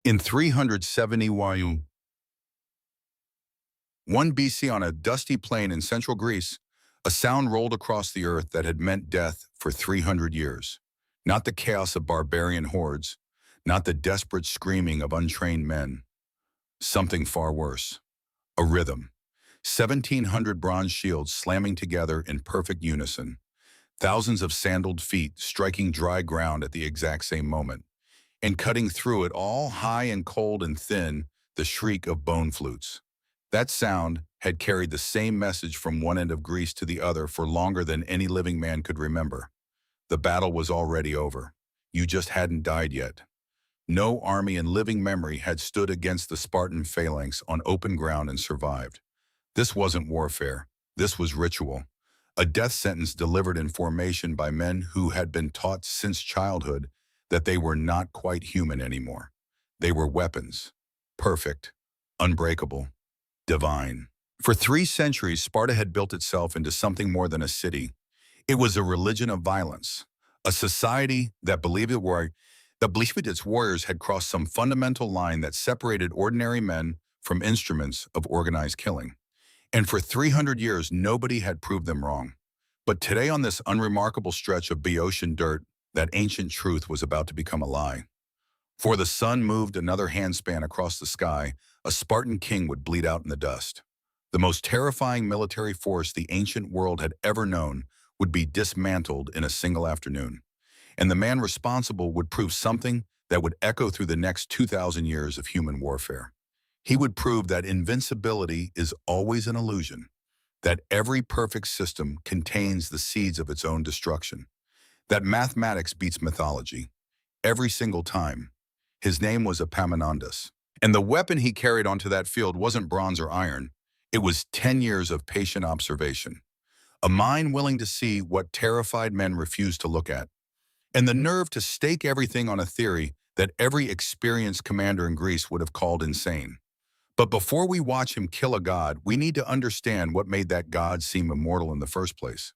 In 370 YU, 1 BC on a dusty plain in central Greece, a sound rolled across the earth that had meant death for 300 years. Not the chaos of barbarian hordes, not the desperate screaming of untrained men. Something far worse. A rhythm. 1,700 bronze shields slamming together in perfect unison. Thousands of sandaled feet striking dry ground at the exact same moment. And cutting through it all, high and cold and thin, the shriek of bone flutes. That sound had carried the same message from one end of Greece to the other for longer than any living man could remember. The battle was already over. You just hadn't died yet. No army in living memory had stood against the Spartan phalanx on open ground and survived. This wasn't warfare. This was ritual. A death sentence delivered in formation by men who had been taught since childhood that they were not quite human anymore. They were weapons. Perfect. Unbreakable. Divine. For 3 centuries, Sparta had built itself into something more than a city. It was a religion of violence, a society that believed its warriors had crossed some fundamental line that separated ordinary men from instruments of organized killing. And for 300 years, nobody had proved them wrong. But today, on this unremarkable stretch of Boeotian dirt, that ancient truth was about to become a lie. For the sun moved another handspan across the sky, a Spartan king would bleed out in the dust. The most terrifying military force the ancient world had ever known would be dismantled in a single afternoon. And the man responsible would prove something that would echo through the next 2,000 years of human warfare. He would prove that invincibility is always an illusion, that every perfect system contains the seeds of its own destruction, that mathematics beats mythology every single time. His name was Epaminondas. And the weapon he carried onto that field wasn't bronze or iron. It was 10 years of patient observation. A mind willing to see what terrified men refused to look at. And the nerve to stake everything on a theory that every experienced commander in Greece would have called insane. But before we watch him kill a god, we need to understand what made that god seem immortal in the first place.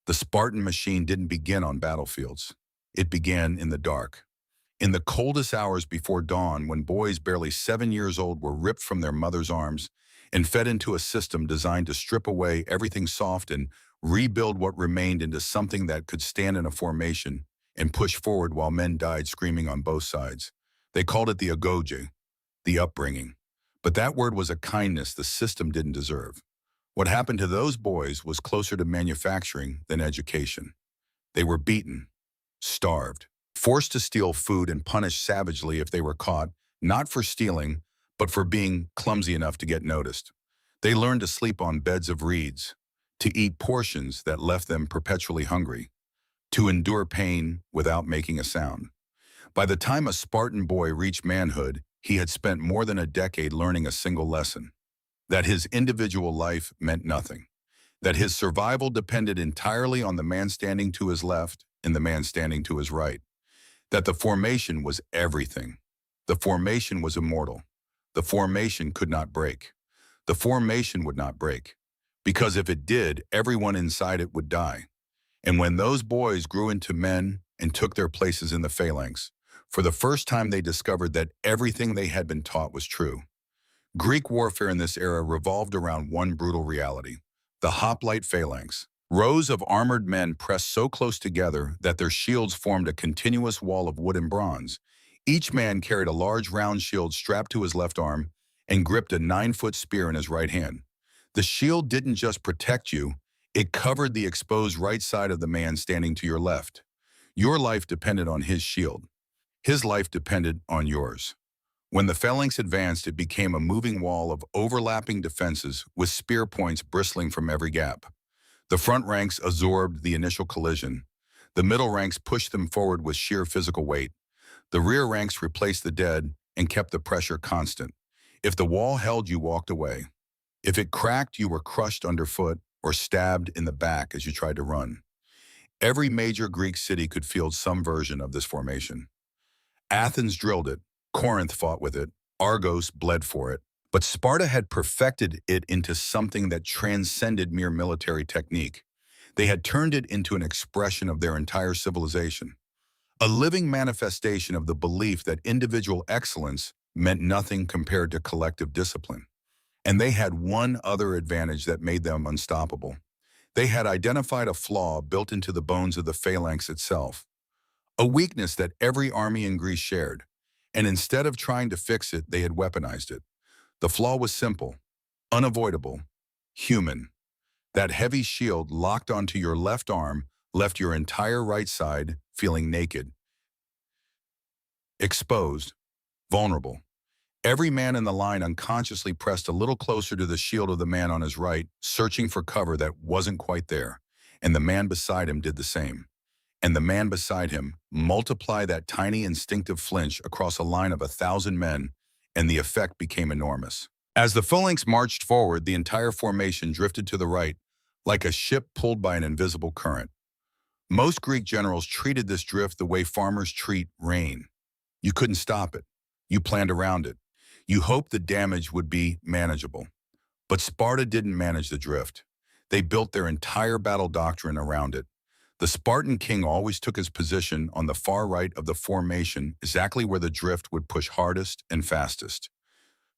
The Spartan machine didn't begin on battlefields. It began in the dark. In the coldest hours before dawn, when boys barely 7 years old were ripped from their mother's arms and fed into a system designed to strip away everything soft and rebuild what remained into something that could stand in a formation and push forward while men died screaming on both sides. They called it the agoge, the upbringing. But that word was a kindness the system didn't deserve. What happened to those boys was closer to manufacturing than education. They were beaten, starved, forced to steal food and punished savagely if they were caught, not for stealing, but for being clumsy enough to get noticed. They learned to sleep on beds of reeds, to eat portions that left them perpetually hungry, to endure pain without making a sound. By the time a Spartan boy reached manhood, he had spent more than a decade learning a single lesson: that his individual life meant nothing, that his survival depended entirely on the man standing to his left and the man standing to his right, that the formation was everything. The formation was immortal. The formation could not break. The formation would not break, because if it did, everyone inside it would die. And when those boys grew into men and took their places in the phalanx, for the first time they discovered that everything they had been taught was true. Greek warfare in this era revolved around one brutal reality: the hoplite phalanx. Rows of armored men pressed so close together that their shields formed a continuous wall of wood and bronze. Each man carried a large round shield strapped to his left arm and gripped a 9-foot spear in his right hand. The shield didn't just protect you, it covered the exposed right side of the man standing to your left. Your life depended on his shield. His life depended on yours. When the phalanx advanced, it became a moving wall of overlapping defenses with spear points bristling from every gap. The front ranks absorbed the initial collision. The middle ranks pushed them forward with sheer physical weight. The rear ranks replaced the dead and kept the pressure constant. If the wall held, you walked away. If it cracked, you were crushed underfoot or stabbed in the back as you tried to run. Every major Greek city could field some version of this formation. Athens drilled it, Corinth fought with it, Argos bled for it, but Sparta had perfected it into something that transcended mere military technique. They had turned it into an expression of their entire civilization, a living manifestation of the belief that individual excellence meant nothing compared to collective discipline. And they had one other advantage that made them unstoppable. They had identified a flaw built into the bones of the phalanx itself, a weakness that every army in Greece shared. And instead of trying to fix it, they had weaponized it. The flaw was simple, unavoidable, human. That heavy shield locked onto your left arm left your entire right side feeling naked, exposed, vulnerable. Every man in the line unconsciously pressed a little closer to the shield of the man on his right, searching for cover that wasn't quite there. And the man beside him did the same. And the man beside him, multiply that tiny instinctive flinch across a line of 1,000 men, and the effect became enormous. As the phalanx marched forward, the entire formation drifted to the right, like a ship pulled by an invisible current. Most Greek generals treated this drift the way farmers treat rain. You couldn't stop it. You planned around it. You hoped the damage would be manageable. But Sparta didn't manage the drift. They built their entire battle doctrine around it. The Spartan king always took his position on the far right of the formation, exactly where the drift would push hardest and fastest.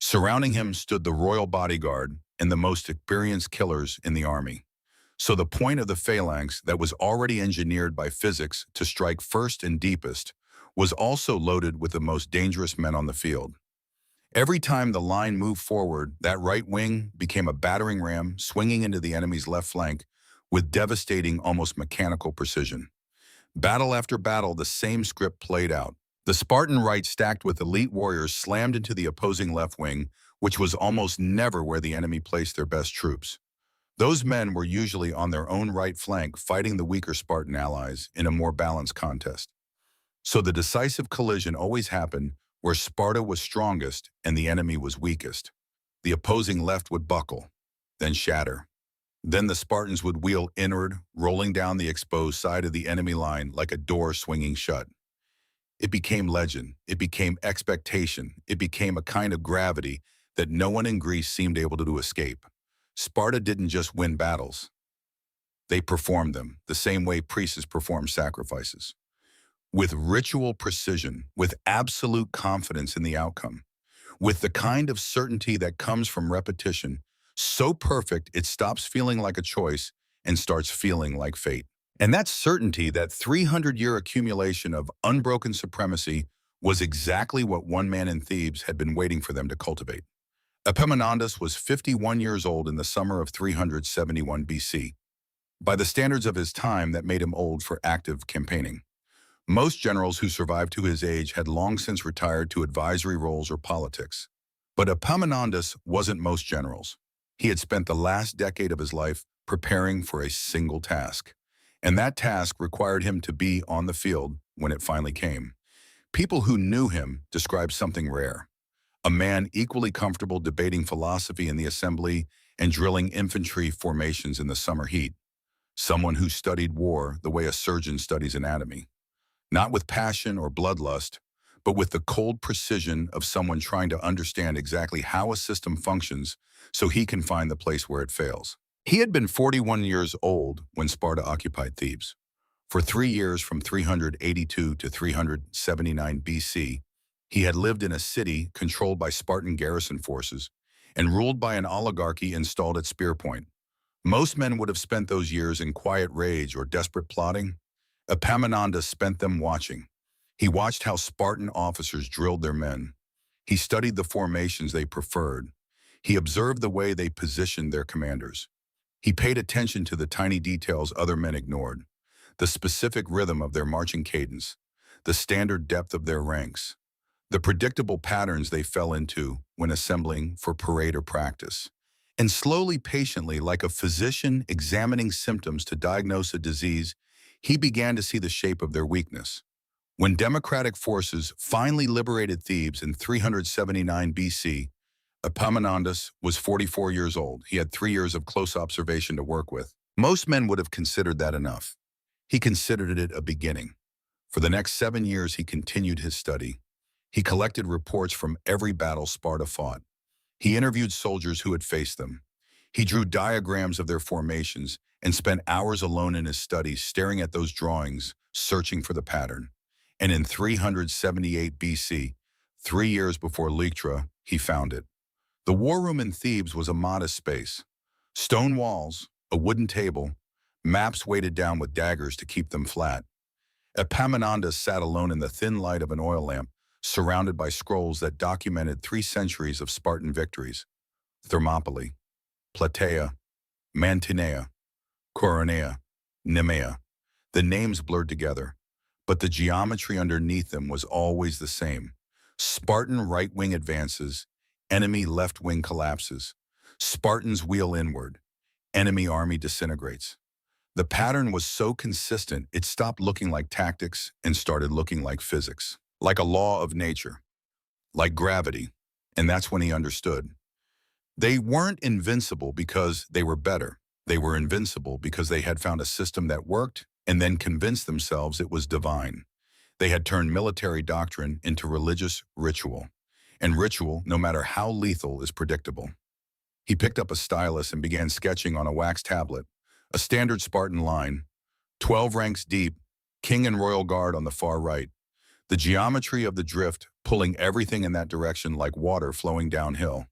Surrounding him stood the royal bodyguard and the most experienced killers in the army. So the point of the phalanx that was already engineered by physics to strike first and deepest was also loaded with the most dangerous men on the field. Every time the line moved forward, that right wing became a battering ram swinging into the enemy's left flank with devastating, almost mechanical precision. Battle after battle, the same script played out. The Spartan right stacked with elite warriors slammed into the opposing left wing, which was almost never where the enemy placed their best troops. Those men were usually on their own right flank fighting the weaker Spartan allies in a more balanced contest. So the decisive collision always happened where Sparta was strongest and the enemy was weakest. The opposing left would buckle, then shatter. Then the Spartans would wheel inward, rolling down the exposed side of the enemy line like a door swinging shut. It became legend. It became expectation. It became a kind of gravity that no one in Greece seemed able to escape. Sparta didn't just win battles. They performed them the same way priests perform sacrifices. With ritual precision, with absolute confidence in the outcome, with the kind of certainty that comes from repetition, so perfect it stops feeling like a choice and starts feeling like fate. And that certainty, that 300-year accumulation of unbroken supremacy, was exactly what one man in Thebes had been waiting for them to cultivate. Epaminondas was 51 years old in the summer of 371 BC. By the standards of his time, that made him old for active campaigning. Most generals who survived to his age had long since retired to advisory roles or politics. But Epaminondas wasn't most generals. He had spent the last decade of his life preparing for a single task. And that task required him to be on the field when it finally came. People who knew him described something rare. A man equally comfortable debating philosophy in the assembly and drilling infantry formations in the summer heat. Someone who studied war the way a surgeon studies anatomy. Not with passion or bloodlust, but with the cold precision of someone trying to understand exactly how a system functions so he can find the place where it fails. He had been 41 years old when Sparta occupied Thebes. For 3 years, from 382 to 379 BC, he had lived in a city controlled by Spartan garrison forces and ruled by an oligarchy installed at spear point. Most men would have spent those years in quiet rage or desperate plotting. Epaminondas spent them watching. He watched how Spartan officers drilled their men. He studied the formations they preferred. He observed the way they positioned their commanders. He paid attention to the tiny details other men ignored, the specific rhythm of their marching cadence, the standard depth of their ranks, the predictable patterns they fell into when assembling for parade or practice. And slowly, patiently, like a physician examining symptoms to diagnose a disease, he began to see the shape of their weakness. When democratic forces finally liberated Thebes in 379 BC, Epaminondas was 44 years old. He had 3 years of close observation to work with. Most men would have considered that enough. He considered it a beginning. For the next 7 years, he continued his study. He collected reports from every battle Sparta fought. He interviewed soldiers who had faced them. He drew diagrams of their formations and spent hours alone in his studies staring at those drawings, searching for the pattern. And in 378 BC, 3 years before Leuctra, he found it. The war room in Thebes was a modest space. Stone walls, a wooden table, maps weighted down with daggers to keep them flat. Epaminondas sat alone in the thin light of an oil lamp, surrounded by scrolls that documented 3 centuries of Spartan victories. Thermopylae, Plataea, Mantinea, Coronea, Nemea. The names blurred together, but the geometry underneath them was always the same. Spartan right-wing advances, enemy left-wing collapses. Spartans wheel inward, enemy army disintegrates. The pattern was so consistent, it stopped looking like tactics and started looking like physics, like a law of nature, like gravity. And that's when he understood. They weren't invincible because they were better. They were invincible because they had found a system that worked and then convinced themselves it was divine. They had turned military doctrine into religious ritual. And ritual, no matter how lethal, is predictable. He picked up a stylus and began sketching on a wax tablet, a standard Spartan line, 12 ranks deep, king and royal guard on the far right. The geometry of the drift pulling everything in that direction like water flowing downhill.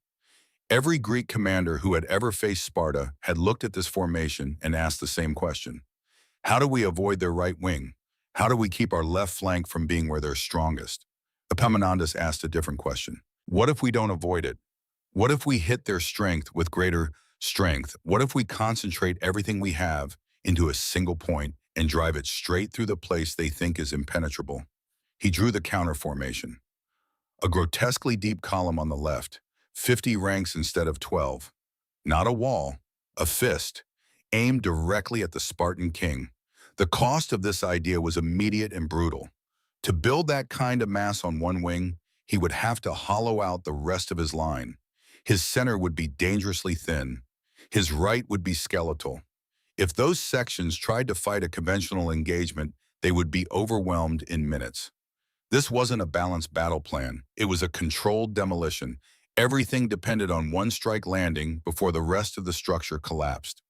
Every Greek commander who had ever faced Sparta had looked at this formation and asked the same question. How do we avoid their right wing? How do we keep our left flank from being where they're strongest? Epaminondas asked a different question. What if we don't avoid it? What if we hit their strength with greater strength? What if we concentrate everything we have into a single point and drive it straight through the place they think is impenetrable? He drew the counter formation. A grotesquely deep column on the left, 50 ranks instead of 12. Not a wall, a fist, aimed directly at the Spartan king. The cost of this idea was immediate and brutal. To build that kind of mass on one wing, he would have to hollow out the rest of his line. His center would be dangerously thin. His right would be skeletal. If those sections tried to fight a conventional engagement, they would be overwhelmed in minutes. This wasn't a balanced battle plan. It was a controlled demolition. Everything depended on one strike landing before the rest of the structure collapsed.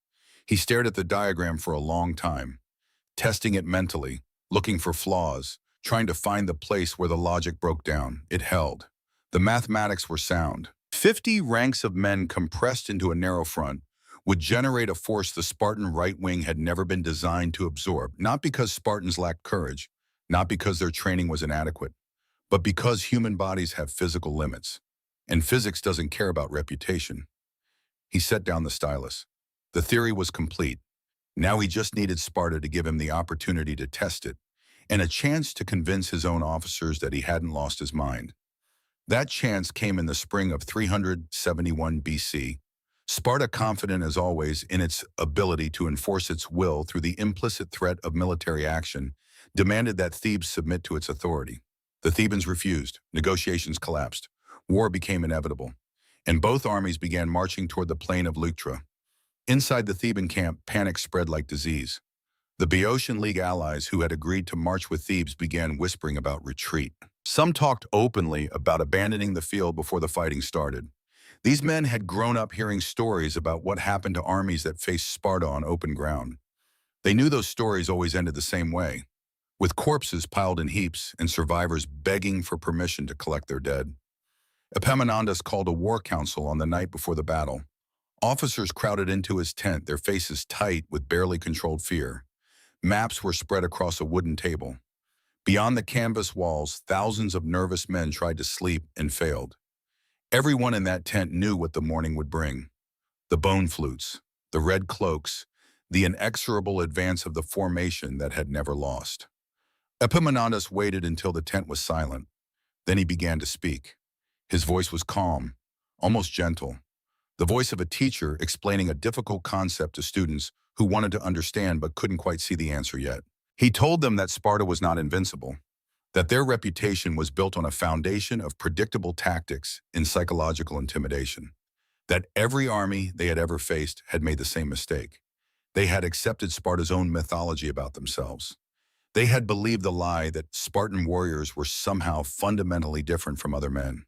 He stared at the diagram for a long time, testing it mentally, looking for flaws, trying to find the place where the logic broke down. It held. The mathematics were sound. 50 ranks of men compressed into a narrow front would generate a force the Spartan right wing had never been designed to absorb, not because Spartans lacked courage, not because their training was inadequate, but because human bodies have physical limits, and physics doesn't care about reputation. He set down the stylus. The theory was complete. Now he just needed Sparta to give him the opportunity to test it, and a chance to convince his own officers that he hadn't lost his mind. That chance came in the spring of 371 BC. Sparta, confident as always in its ability to enforce its will through the implicit threat of military action, demanded that Thebes submit to its authority. The Thebans refused. Negotiations collapsed. War became inevitable, and both armies began marching toward the plain of Leuctra. Inside the Theban camp, panic spread like disease. The Boeotian League allies who had agreed to march with Thebes began whispering about retreat. Some talked openly about abandoning the field before the fighting started. These men had grown up hearing stories about what happened to armies that faced Sparta on open ground. They knew those stories always ended the same way, with corpses piled in heaps and survivors begging for permission to collect their dead. Epaminondas called a war council on the night before the battle. Officers crowded into his tent, their faces tight with barely controlled fear. Maps were spread across a wooden table. Beyond the canvas walls, thousands of nervous men tried to sleep and failed. Everyone in that tent knew what the morning would bring. The bone flutes, the red cloaks, the inexorable advance of the formation that had never lost. Epaminondas waited until the tent was silent. Then he began to speak. His voice was calm, almost gentle. The voice of a teacher explaining a difficult concept to students who wanted to understand but couldn't quite see the answer yet. He told them that Sparta was not invincible, that their reputation was built on a foundation of predictable tactics and psychological intimidation, that every army they had ever faced had made the same mistake. They had accepted Sparta's own mythology about themselves. They had believed the lie that Spartan warriors were somehow fundamentally different from other men,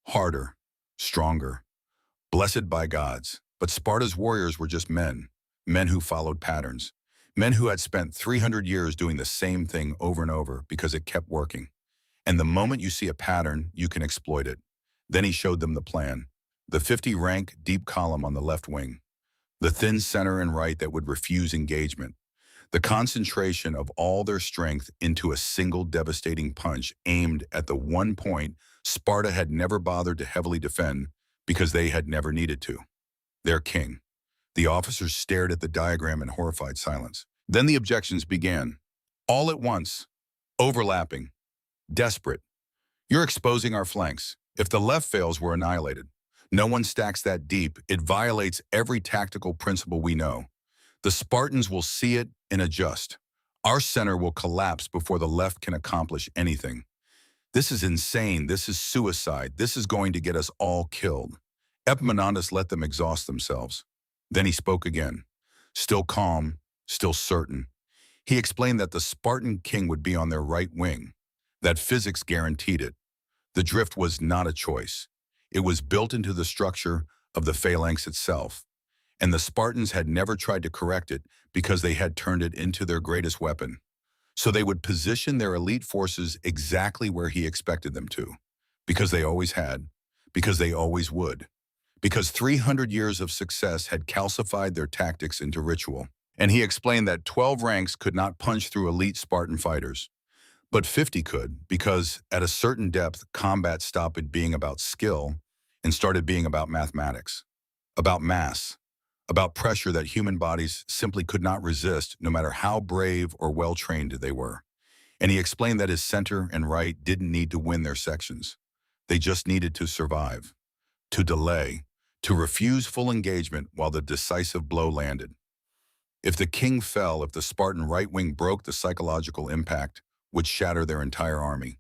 harder, stronger, blessed by gods. But Sparta's warriors were just men, men who followed patterns, men who had spent 300 years doing the same thing over and over because it kept working. And the moment you see a pattern, you can exploit it. Then he showed them the plan. The 50-rank deep column on the left wing. The thin center and right that would refuse engagement. The concentration of all their strength into a single devastating punch aimed at the one point Sparta had never bothered to heavily defend because they had never needed to. Their king. The officers stared at the diagram in horrified silence. Then the objections began. All at once. Overlapping. Desperate. You're exposing our flanks. If the left fails, we're annihilated. No one stacks that deep. It violates every tactical principle we know. The Spartans will see it and adjust. Our center will collapse before the left can accomplish anything. This is insane. This is suicide. This is going to get us all killed. Epaminondas let them exhaust themselves. Then he spoke again. Still calm, still certain. He explained that the Spartan king would be on their right wing, that physics guaranteed it. The drift was not a choice. It was built into the structure of the phalanx itself, and the Spartans had never tried to correct it because they had turned it into their greatest weapon. So they would position their elite forces exactly where he expected them to, because they always had, because they always would, because 300 years of success had calcified their tactics into ritual. And he explained that 12 ranks could not punch through elite Spartan fighters. But 50 could, because at a certain depth, combat stopped being about skill and started being about mathematics, about mass, about pressure that human bodies simply could not resist no matter how brave or well-trained they were. And he explained that his center and right didn't need to win their sections. They just needed to survive, to delay, to refuse full engagement while the decisive blow landed. If the king fell, if the Spartan right wing broke, the psychological impact would shatter their entire army.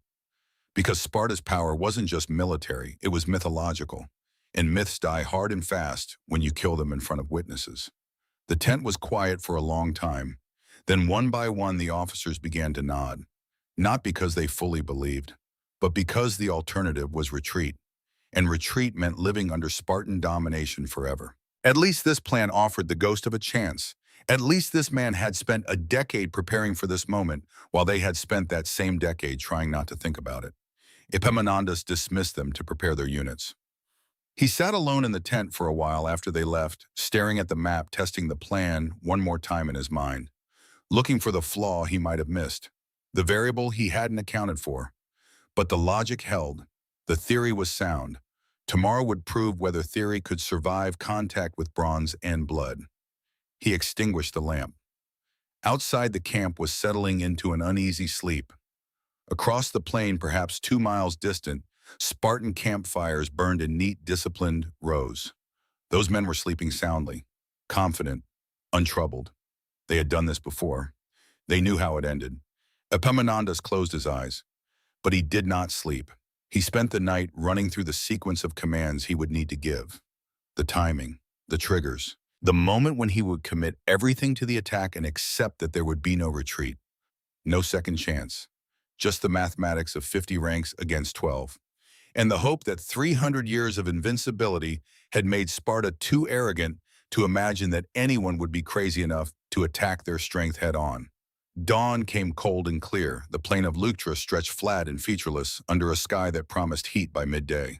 Because Sparta's power wasn't just military, it was mythological. And myths die hard and fast when you kill them in front of witnesses. The tent was quiet for a long time. Then one by one the officers began to nod. Not because they fully believed, but because the alternative was retreat. And retreat meant living under Spartan domination forever. At least this plan offered the ghost of a chance. At least this man had spent a decade preparing for this moment, while they had spent that same decade trying not to think about it. Epaminondas dismissed them to prepare their units. He sat alone in the tent for a while after they left, staring at the map, testing the plan one more time in his mind, looking for the flaw he might have missed, the variable he hadn't accounted for. But the logic held. The theory was sound. Tomorrow would prove whether theory could survive contact with bronze and blood. He extinguished the lamp. Outside, the camp was settling into an uneasy sleep. Across the plain, perhaps 2 miles distant, Spartan campfires burned in neat, disciplined rows. Those men were sleeping soundly, confident, untroubled. They had done this before. They knew how it ended. Epaminondas closed his eyes, but he did not sleep. He spent the night running through the sequence of commands he would need to give. The timing, the triggers, the moment when he would commit everything to the attack and accept that there would be no retreat. No second chance. Just the mathematics of 50 ranks against 12. And the hope that 300 years of invincibility had made Sparta too arrogant to imagine that anyone would be crazy enough to attack their strength head-on. Dawn came cold and clear. The plain of Leuctra stretched flat and featureless under a sky that promised heat by midday.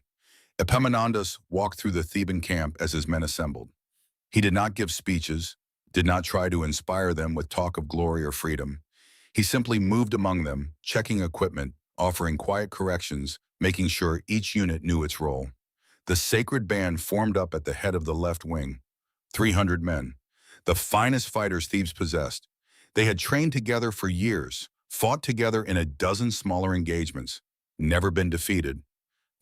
Epaminondas walked through the Theban camp as his men assembled. He did not give speeches, did not try to inspire them with talk of glory or freedom. He simply moved among them, checking equipment, offering quiet corrections, making sure each unit knew its role. The sacred band formed up at the head of the left wing. 300 men, the finest fighters Thebes possessed. They had trained together for years, fought together in a dozen smaller engagements, never been defeated.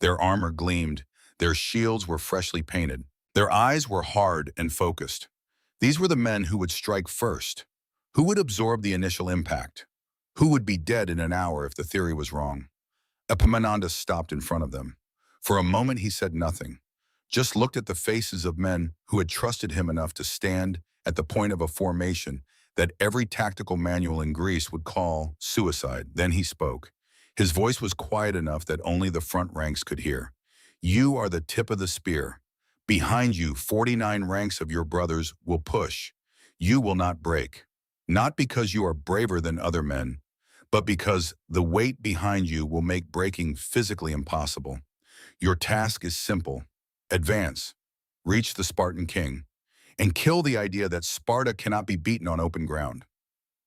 Their armor gleamed, their shields were freshly painted. Their eyes were hard and focused. These were the men who would strike first, who would absorb the initial impact, who would be dead in an hour if the theory was wrong. Epaminondas stopped in front of them. For a moment he said nothing, just looked at the faces of men who had trusted him enough to stand at the point of a formation that every tactical manual in Greece would call suicide. Then he spoke. His voice was quiet enough that only the front ranks could hear. You are the tip of the spear. Behind you, 49 ranks of your brothers will push. You will not break. Not because you are braver than other men, but because the weight behind you will make breaking physically impossible. Your task is simple. Advance, reach the Spartan king, and kill the idea that Sparta cannot be beaten on open ground.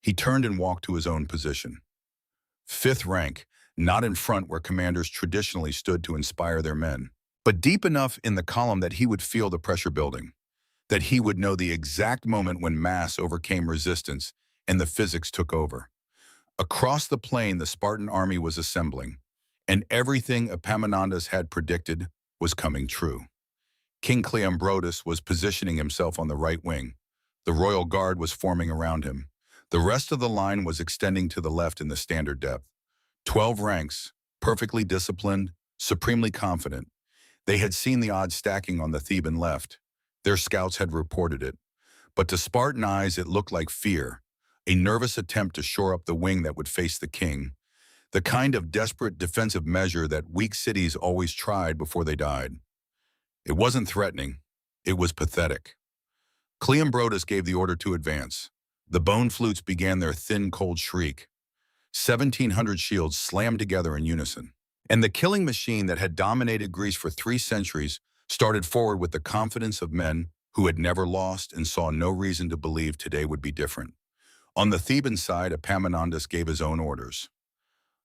He turned and walked to his own position. Fifth rank, not in front where commanders traditionally stood to inspire their men, but deep enough in the column that he would feel the pressure building, that he would know the exact moment when mass overcame resistance and the physics took over. Across the plain, the Spartan army was assembling, and everything Epaminondas had predicted was coming true. King Cleombrotus was positioning himself on the right wing. The royal guard was forming around him. The rest of the line was extending to the left in the standard depth. 12 ranks, perfectly disciplined, supremely confident. They had seen the odds stacking on the Theban left. Their scouts had reported it. But to Spartan eyes, it looked like fear, a nervous attempt to shore up the wing that would face the king, the kind of desperate defensive measure that weak cities always tried before they died. It wasn't threatening. It was pathetic. Cleombrotus gave the order to advance. The bone flutes began their thin, cold shriek. 1,700 shields slammed together in unison. And the killing machine that had dominated Greece for 3 centuries started forward with the confidence of men who had never lost and saw no reason to believe today would be different. On the Theban side, Epaminondas gave his own orders.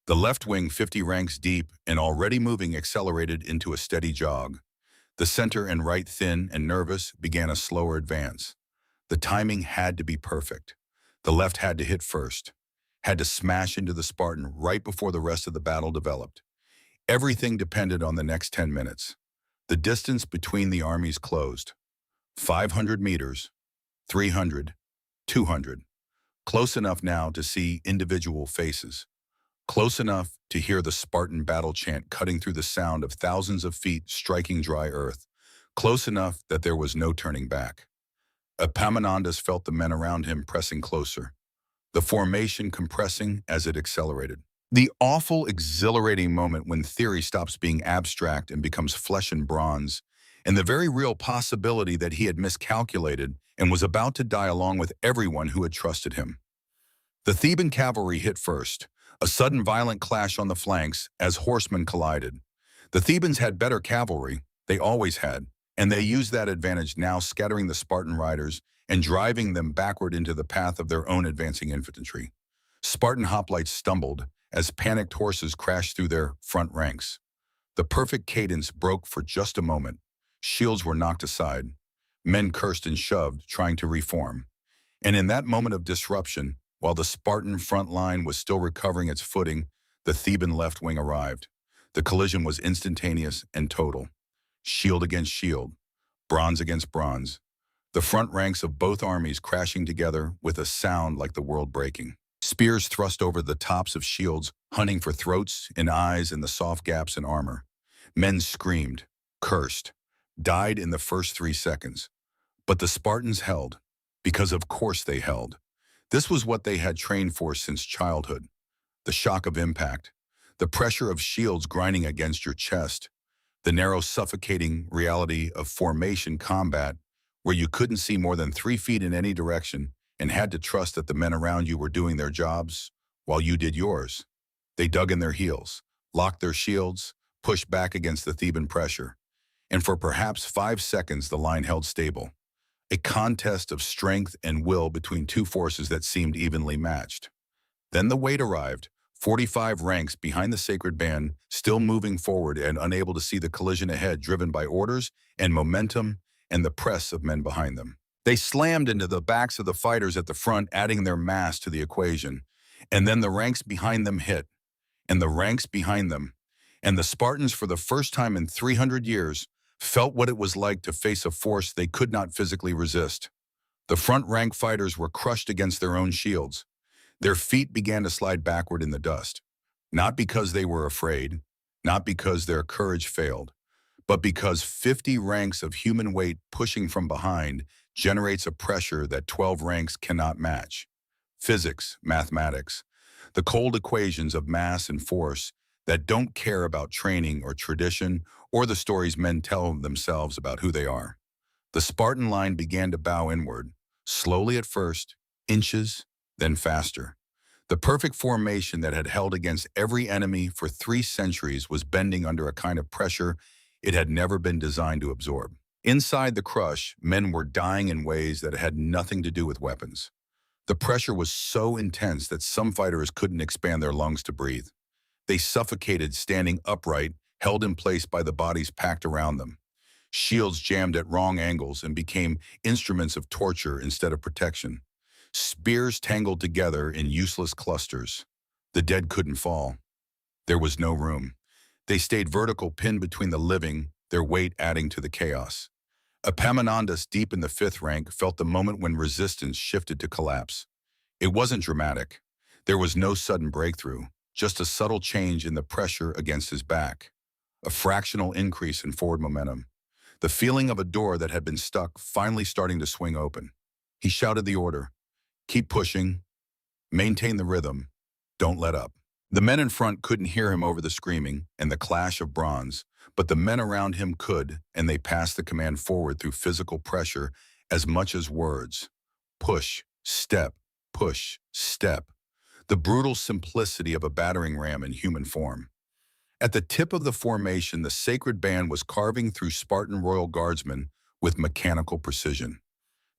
The left wing, 50 ranks deep and already moving, accelerated into a steady jog. The center and right, thin and nervous, began a slower advance. The timing had to be perfect. The left had to hit first, had to smash into the Spartan right before the rest of the battle developed. Everything depended on the next 10 minutes. The distance between the armies closed. 500 meters, 300, 200. Close enough now to see individual faces. Close enough to hear the Spartan battle chant cutting through the sound of thousands of feet striking dry earth. Close enough that there was no turning back. Epaminondas felt the men around him pressing closer, the formation compressing as it accelerated. The awful, exhilarating moment when theory stops being abstract and becomes flesh and bronze, and the very real possibility that he had miscalculated and was about to die along with everyone who had trusted him. The Theban cavalry hit first, a sudden violent clash on the flanks as horsemen collided. The Thebans had better cavalry, they always had, and they used that advantage now, scattering the Spartan riders and driving them backward into the path of their own advancing infantry. Spartan hoplites stumbled as panicked horses crashed through their front ranks. The perfect cadence broke for just a moment. Shields were knocked aside. Men cursed and shoved, trying to reform. And in that moment of disruption, while the Spartan front line was still recovering its footing, the Theban left wing arrived. The collision was instantaneous and total. Shield against shield, bronze against bronze. The front ranks of both armies crashing together with a sound like the world breaking. Spears thrust over the tops of shields, hunting for throats and eyes in the soft gaps in armor. Men screamed, cursed, died in the first 3 seconds. But the Spartans held, because of course they held. This was what they had trained for since childhood. The shock of impact, the pressure of shields grinding against your chest, the narrow, suffocating reality of formation combat where you couldn't see more than 3 feet in any direction and had to trust that the men around you were doing their jobs while you did yours. They dug in their heels, locked their shields, pushed back against the Theban pressure, and for perhaps 5 seconds the line held stable. A contest of strength and will between 2 forces that seemed evenly matched. Then the weight arrived, 45 ranks behind the sacred band, still moving forward and unable to see the collision ahead, driven by orders and momentum and the press of men behind them. They slammed into the backs of the fighters at the front, adding their mass to the equation. And then the ranks behind them hit, and the ranks behind them. And the Spartans, for the first time in 300 years, felt what it was like to face a force they could not physically resist. The front rank fighters were crushed against their own shields. Their feet began to slide backward in the dust, not because they were afraid, not because their courage failed, but because 50 ranks of human weight pushing from behind generates a pressure that 12 ranks cannot match. Physics, mathematics, the cold equations of mass and force that don't care about training or tradition or the stories men tell themselves about who they are. The Spartan line began to bow inward, slowly at first, inches, then faster. The perfect formation that had held against every enemy for 3 centuries was bending under a kind of pressure it had never been designed to absorb. Inside the crush, men were dying in ways that had nothing to do with weapons. The pressure was so intense that some fighters couldn't expand their lungs to breathe. They suffocated standing upright, held in place by the bodies packed around them. Shields jammed at wrong angles and became instruments of torture instead of protection. Spears tangled together in useless clusters. The dead couldn't fall. There was no room. They stayed vertical, pinned between the living, their weight adding to the chaos. Epaminondas, deep in the 5th rank, felt the moment when resistance shifted to collapse. It wasn't dramatic. There was no sudden breakthrough, just a subtle change in the pressure against his back. A fractional increase in forward momentum. The feeling of a door that had been stuck finally starting to swing open. He shouted the order. Keep pushing. Maintain the rhythm. Don't let up. The men in front couldn't hear him over the screaming and the clash of bronze, but the men around him could, and they passed the command forward through physical pressure as much as words. Push, step, push, step. The brutal simplicity of a battering ram in human form. At the tip of the formation, the sacred band was carving through Spartan royal guardsmen with mechanical precision.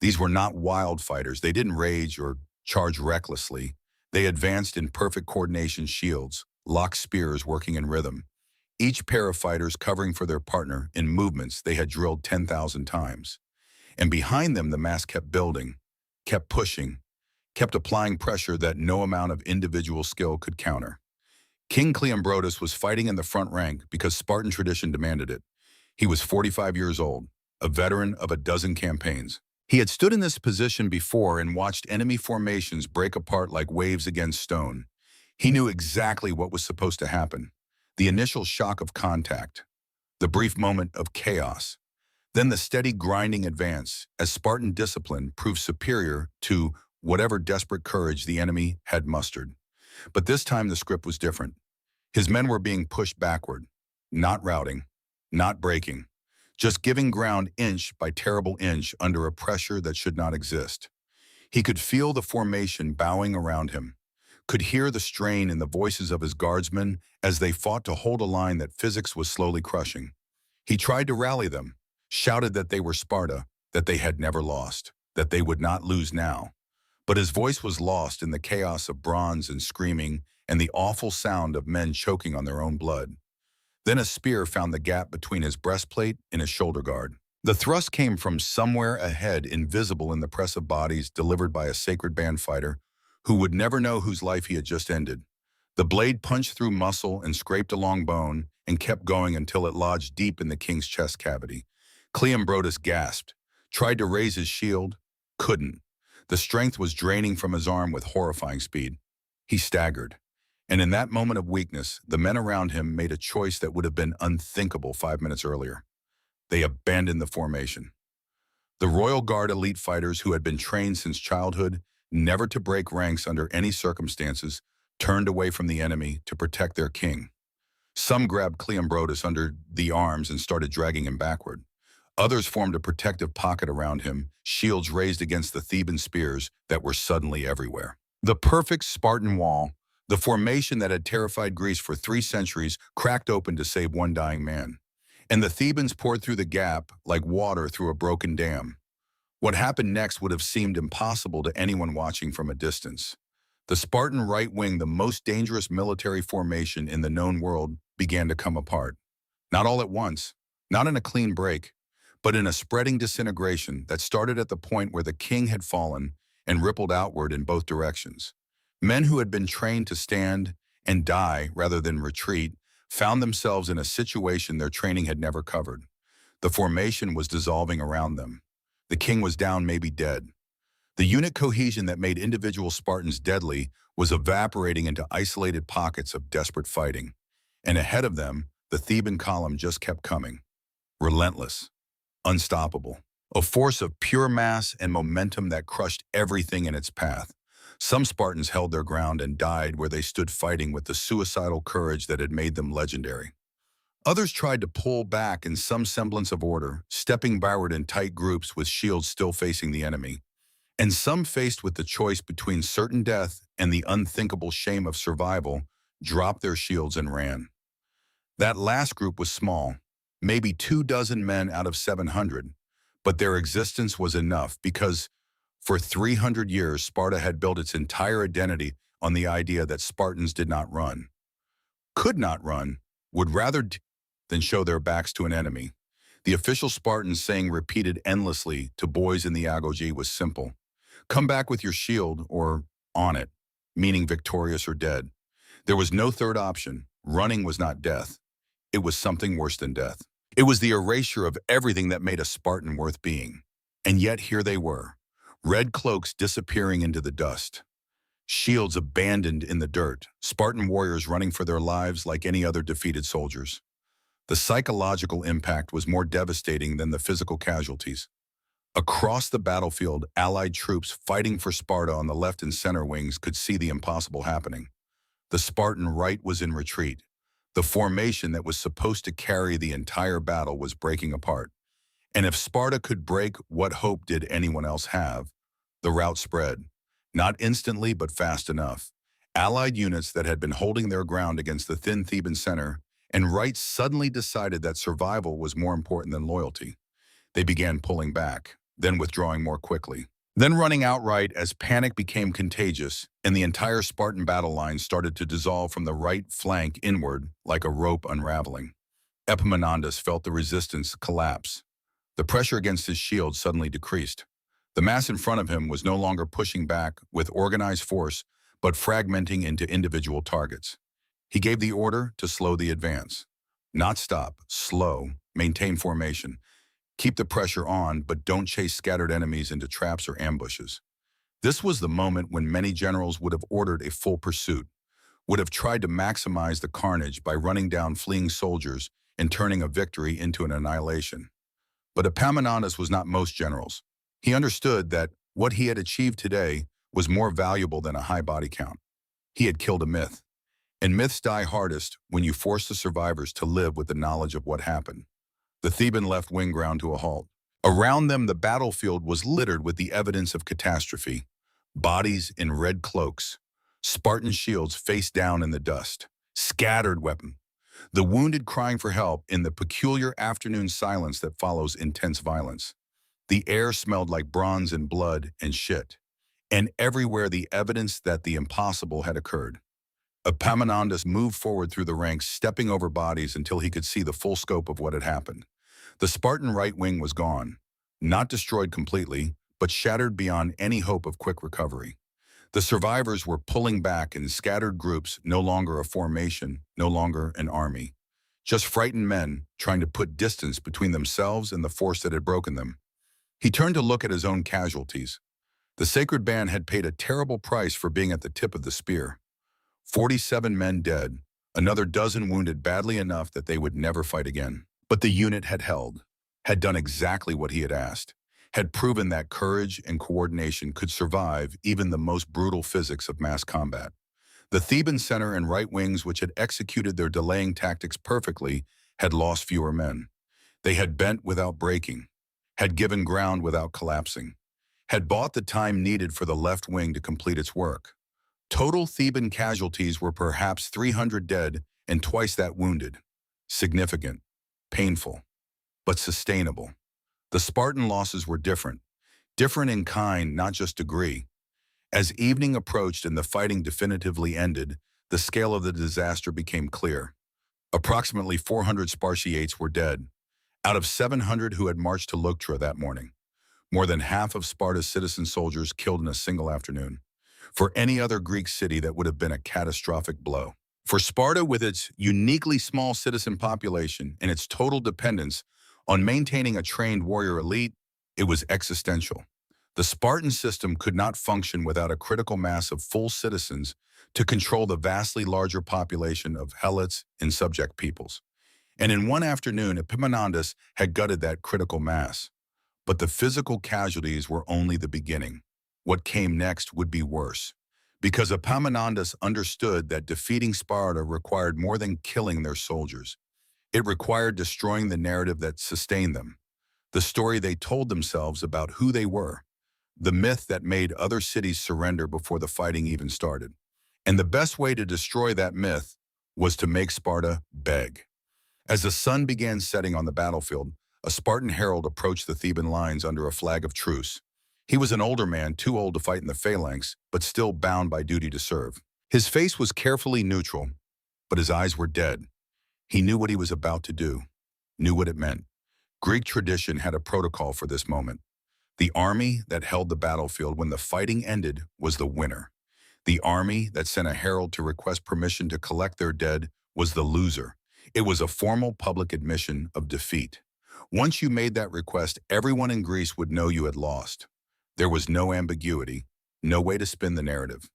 These were not wild fighters. They didn't rage or charge recklessly. They advanced in perfect coordination, shields, locked spears working in rhythm. Each pair of fighters covering for their partner in movements they had drilled 10,000 times. And behind them, the mass kept building, kept pushing, kept applying pressure that no amount of individual skill could counter. King Cleombrotus was fighting in the front rank because Spartan tradition demanded it. He was 45 years old, a veteran of a dozen campaigns. He had stood in this position before and watched enemy formations break apart like waves against stone. He knew exactly what was supposed to happen. The initial shock of contact, the brief moment of chaos, then the steady grinding advance as Spartan discipline proved superior to whatever desperate courage the enemy had mustered. But this time the script was different. His men were being pushed backward, not routing, not breaking, just giving ground inch by terrible inch under a pressure that should not exist. He could feel the formation bowing around him, could hear the strain in the voices of his guardsmen as they fought to hold a line that physics was slowly crushing. He tried to rally them, shouted that they were Sparta, that they had never lost, that they would not lose now. But his voice was lost in the chaos of bronze and screaming and the awful sound of men choking on their own blood. Then a spear found the gap between his breastplate and his shoulder guard. The thrust came from somewhere ahead, invisible in the press of bodies delivered by a sacred band fighter who would never know whose life he had just ended. The blade punched through muscle and scraped along bone and kept going until it lodged deep in the king's chest cavity. Cleombrotus gasped, tried to raise his shield, couldn't. The strength was draining from his arm with horrifying speed. He staggered. And in that moment of weakness, the men around him made a choice that would have been unthinkable 5 minutes earlier. They abandoned the formation. The Royal Guard elite fighters who had been trained since childhood, never to break ranks under any circumstances, turned away from the enemy to protect their king. Some grabbed Cleombrotus under the arms and started dragging him backward. Others formed a protective pocket around him, shields raised against the Theban spears that were suddenly everywhere. The perfect Spartan wall, the formation that had terrified Greece for 3 centuries, cracked open to save one dying man. And the Thebans poured through the gap like water through a broken dam. What happened next would have seemed impossible to anyone watching from a distance. The Spartan right wing, the most dangerous military formation in the known world, began to come apart. Not all at once, not in a clean break, but in a spreading disintegration that started at the point where the king had fallen and rippled outward in both directions. Men who had been trained to stand and die rather than retreat found themselves in a situation their training had never covered. The formation was dissolving around them. The king was down, maybe dead. The unit cohesion that made individual Spartans deadly was evaporating into isolated pockets of desperate fighting. And ahead of them, the Theban column just kept coming. Relentless, unstoppable. A force of pure mass and momentum that crushed everything in its path. Some Spartans held their ground and died where they stood fighting with the suicidal courage that had made them legendary. Others tried to pull back in some semblance of order, stepping backward in tight groups with shields still facing the enemy. And some, faced with the choice between certain death and the unthinkable shame of survival, dropped their shields and ran. That last group was small, maybe 24 men out of 700, but their existence was enough because for 300 years Sparta had built its entire identity on the idea that Spartans did not run, could not run, would rather than show their backs to an enemy. The official Spartan saying repeated endlessly to boys in the agoge was simple: come back with your shield or on it, meaning victorious or dead. There was no third option. Running was not death. It was something worse than death. It was the erasure of everything that made a Spartan worth being. And yet here they were, red cloaks disappearing into the dust, shields abandoned in the dirt, Spartan warriors running for their lives like any other defeated soldiers. The psychological impact was more devastating than the physical casualties. Across the battlefield, Allied troops fighting for Sparta on the left and center wings could see the impossible happening. The Spartan right was in retreat. The formation that was supposed to carry the entire battle was breaking apart. And if Sparta could break, what hope did anyone else have? The rout spread. Not instantly, but fast enough. Allied units that had been holding their ground against the thin Theban center and right suddenly decided that survival was more important than loyalty. They began pulling back, then withdrawing more quickly, then running outright as panic became contagious and the entire Spartan battle line started to dissolve from the right flank inward like a rope unraveling. Epaminondas felt the resistance collapse. The pressure against his shield suddenly decreased. The mass in front of him was no longer pushing back with organized force, but fragmenting into individual targets. He gave the order to slow the advance. Not stop, slow, maintain formation. Keep the pressure on, but don't chase scattered enemies into traps or ambushes. This was the moment when many generals would have ordered a full pursuit, would have tried to maximize the carnage by running down fleeing soldiers and turning a victory into an annihilation. But Epaminondas was not most generals. He understood that what he had achieved today was more valuable than a high body count. He had killed a myth. And myths die hardest when you force the survivors to live with the knowledge of what happened. The Theban left wing ground to a halt. Around them, the battlefield was littered with the evidence of catastrophe. Bodies in red cloaks, Spartan shields face down in the dust, scattered weapons, the wounded crying for help in the peculiar afternoon silence that follows intense violence. The air smelled like bronze and blood and shit, and everywhere the evidence that the impossible had occurred. Epaminondas moved forward through the ranks, stepping over bodies until he could see the full scope of what had happened. The Spartan right wing was gone, not destroyed completely, but shattered beyond any hope of quick recovery. The survivors were pulling back in scattered groups, no longer a formation, no longer an army. Just frightened men trying to put distance between themselves and the force that had broken them. He turned to look at his own casualties. The sacred band had paid a terrible price for being at the tip of the spear. 47 men dead, another dozen wounded badly enough that they would never fight again. But the unit had held, had done exactly what he had asked, had proven that courage and coordination could survive even the most brutal physics of mass combat. The Theban center and right wings, which had executed their delaying tactics perfectly, had lost fewer men. They had bent without breaking, had given ground without collapsing, had bought the time needed for the left wing to complete its work. Total Theban casualties were perhaps 300 dead and twice that wounded. Significant, painful, but sustainable. The Spartan losses were different in kind, not just degree. As evening approached and the fighting definitively ended, the scale of the disaster became clear. Approximately 400 Spartiates were dead, out of 700 who had marched to Leuctra that morning. More than half of Sparta's citizen soldiers killed in a single afternoon. For any other Greek city, that would have been a catastrophic blow. For Sparta, with its uniquely small citizen population and its total dependence on maintaining a trained warrior elite, it was existential. The Spartan system could not function without a critical mass of full citizens to control the vastly larger population of helots and subject peoples. And in one afternoon, Epaminondas had gutted that critical mass. But the physical casualties were only the beginning. What came next would be worse, because Epaminondas understood that defeating Sparta required more than killing their soldiers. It required destroying the narrative that sustained them, the story they told themselves about who they were. the myth that made other cities surrender before the fighting even started. And the best way to destroy that myth was to make Sparta beg. As the sun began setting on the battlefield, a Spartan herald approached the Theban lines under a flag of truce. He was an older man, too old to fight in the phalanx, but still bound by duty to serve. His face was carefully neutral, but his eyes were dead. He knew what he was about to do, knew what it meant. Greek tradition had a protocol for this moment. The army that held the battlefield when the fighting ended was the winner. The army that sent a herald to request permission to collect their dead was the loser. It was a formal public admission of defeat. Once you made that request, everyone in Greece would know you had lost. There was no ambiguity, no way to spin the narrative.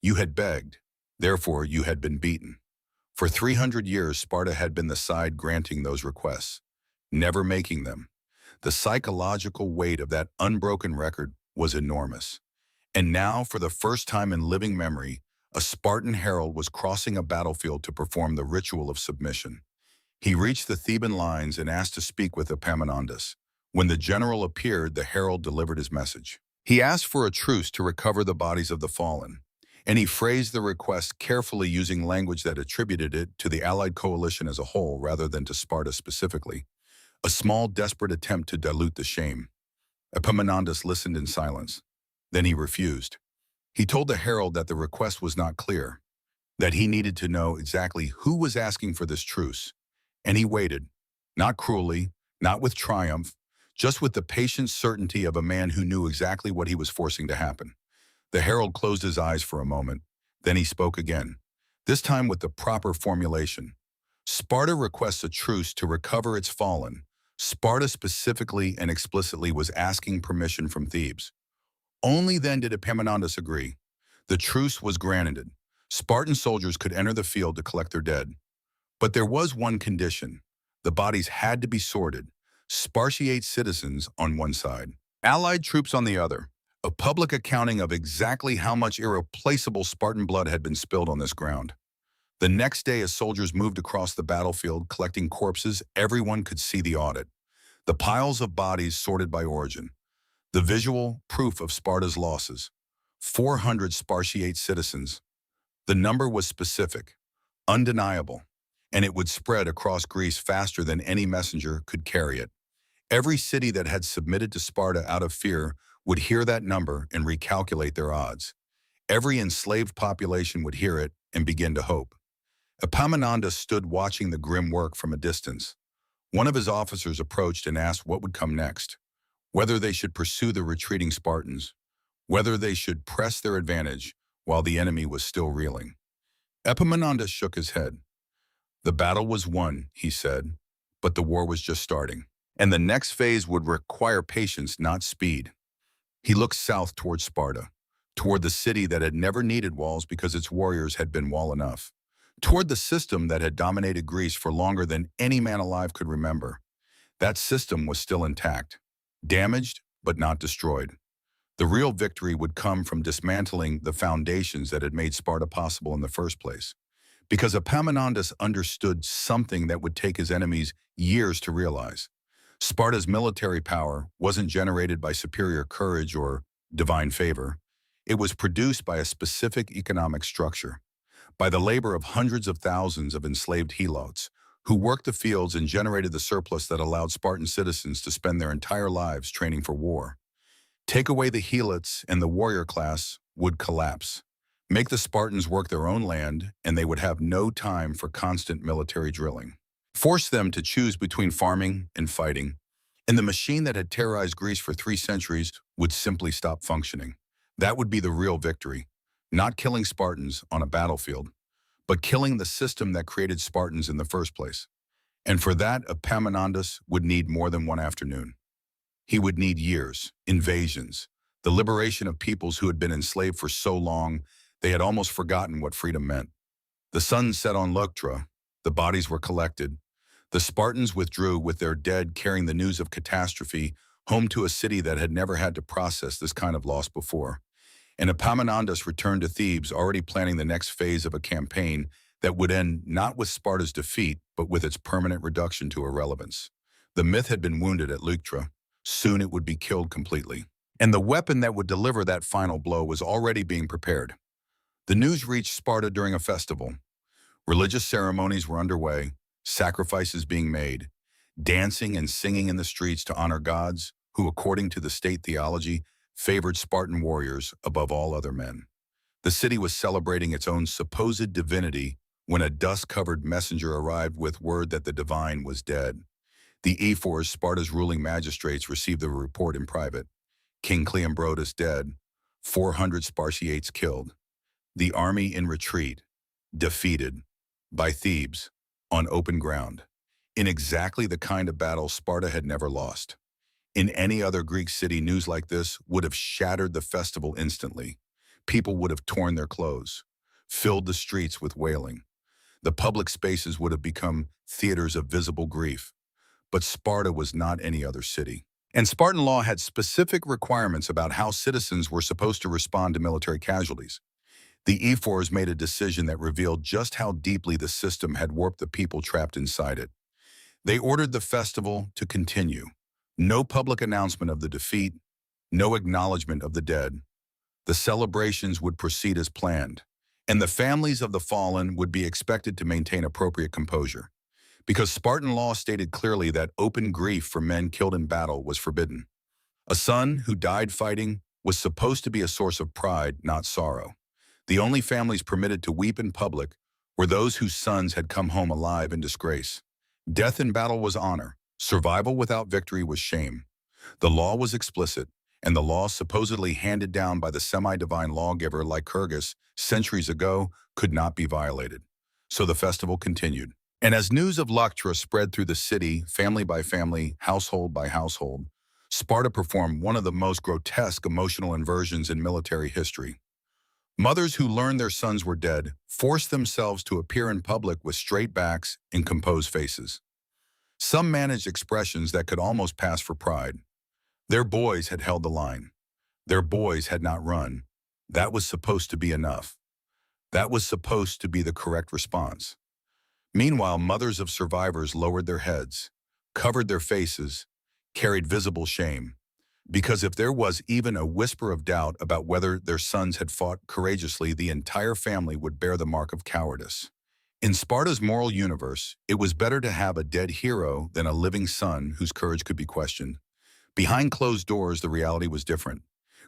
You had begged, therefore you had been beaten. For 300 years, Sparta had been the side granting those requests, never making them. The psychological weight of that unbroken record was enormous. And now, for the first time in living memory, a Spartan herald was crossing a battlefield to perform the ritual of submission. He reached the Theban lines and asked to speak with Epaminondas. When the general appeared, the herald delivered his message. He asked for a truce to recover the bodies of the fallen, and he phrased the request carefully using language that attributed it to the Allied coalition as a whole rather than to Sparta specifically. A small, desperate attempt to dilute the shame. Epaminondas listened in silence. Then he refused. He told the herald that the request was not clear, that he needed to know exactly who was asking for this truce. And he waited, not cruelly, not with triumph, just with the patient certainty of a man who knew exactly what he was forcing to happen. The herald closed his eyes for a moment. Then he spoke again, this time with the proper formulation. Sparta requests a truce to recover its fallen. Sparta specifically and explicitly was asking permission from Thebes. Only then did Epaminondas agree. The truce was granted. Spartan soldiers could enter the field to collect their dead. But there was one condition. The bodies had to be sorted. Spartiate citizens on one side, Allied troops on the other. A public accounting of exactly how much irreplaceable Spartan blood had been spilled on this ground. The next day, as soldiers moved across the battlefield collecting corpses, everyone could see the audit. The piles of bodies sorted by origin. The visual proof of Sparta's losses. 400 Spartiate citizens. The number was specific, undeniable, and it would spread across Greece faster than any messenger could carry it. Every city that had submitted to Sparta out of fear would hear that number and recalculate their odds. Every enslaved population would hear it and begin to hope. Epaminondas stood watching the grim work from a distance. One of his officers approached and asked what would come next, whether they should pursue the retreating Spartans, whether they should press their advantage while the enemy was still reeling. Epaminondas shook his head. The battle was won, he said, but the war was just starting, and the next phase would require patience, not speed. He looked south toward Sparta, toward the city that had never needed walls because its warriors had been wall enough, toward the system that had dominated Greece for longer than any man alive could remember. That system was still intact, damaged but not destroyed. The real victory would come from dismantling the foundations that had made Sparta possible in the first place, because Epaminondas understood something that would take his enemies years to realize. Sparta's military power wasn't generated by superior courage or divine favor. It was produced by a specific economic structure, by the labor of hundreds of thousands of enslaved helots who worked the fields and generated the surplus that allowed Spartan citizens to spend their entire lives training for war. Take away the helots and the warrior class would collapse. Make the Spartans work their own land and they would have no time for constant military drilling. Force them to choose between farming and fighting, and the machine that had terrorized Greece for 3 centuries would simply stop functioning. That would be the real victory, not killing Spartans on a battlefield, but killing the system that created Spartans in the first place. And for that, Epaminondas would need more than one afternoon. He would need years, invasions, the liberation of peoples who had been enslaved for so long they had almost forgotten what freedom meant. The sun set on Leuctra, the bodies were collected. The Spartans withdrew with their dead carrying the news of catastrophe home to a city that had never had to process this kind of loss before. And Epaminondas returned to Thebes, already planning the next phase of a campaign that would end not with Sparta's defeat, but with its permanent reduction to irrelevance. The myth had been wounded at Leuctra. Soon it would be killed completely. And the weapon that would deliver that final blow was already being prepared. The news reached Sparta during a festival. Religious ceremonies were underway, sacrifices being made, dancing and singing in the streets to honor gods who, according to the state theology, favored Spartan warriors above all other men. The city was celebrating its own supposed divinity when a dust-covered messenger arrived with word that the divine was dead. The ephors, Sparta's ruling magistrates, received the report in private. King Cleombrotus dead, 400 Spartiates killed. The army in retreat, defeated, by Thebes, on open ground, in exactly the kind of battle Sparta had never lost. In any other Greek city, news like this would have shattered the festival instantly. People would have torn their clothes, filled the streets with wailing. The public spaces would have become theaters of visible grief. But Sparta was not any other city. And Spartan law had specific requirements about how citizens were supposed to respond to military casualties. The ephors made a decision that revealed just how deeply the system had warped the people trapped inside it. They ordered the festival to continue. No public announcement of the defeat, no acknowledgement of the dead. The celebrations would proceed as planned, and the families of the fallen would be expected to maintain appropriate composure, because Spartan law stated clearly that open grief for men killed in battle was forbidden. A son who died fighting was supposed to be a source of pride, not sorrow. The only families permitted to weep in public were those whose sons had come home alive in disgrace. Death in battle was honor. Survival without victory was shame. The law was explicit, and the law supposedly handed down by the semi-divine lawgiver Lycurgus centuries ago could not be violated. So the festival continued. And as news of Leuctra spread through the city, family by family, household by household, Sparta performed one of the most grotesque emotional inversions in military history. Mothers who learned their sons were dead forced themselves to appear in public with straight backs and composed faces. Some managed expressions that could almost pass for pride. Their boys had held the line. Their boys had not run. That was supposed to be enough. That was supposed to be the correct response. Meanwhile, mothers of survivors lowered their heads, covered their faces, carried visible shame. Because if there was even a whisper of doubt about whether their sons had fought courageously, the entire family would bear the mark of cowardice. In Sparta's moral universe, it was better to have a dead hero than a living son whose courage could be questioned. Behind closed doors, the reality was different.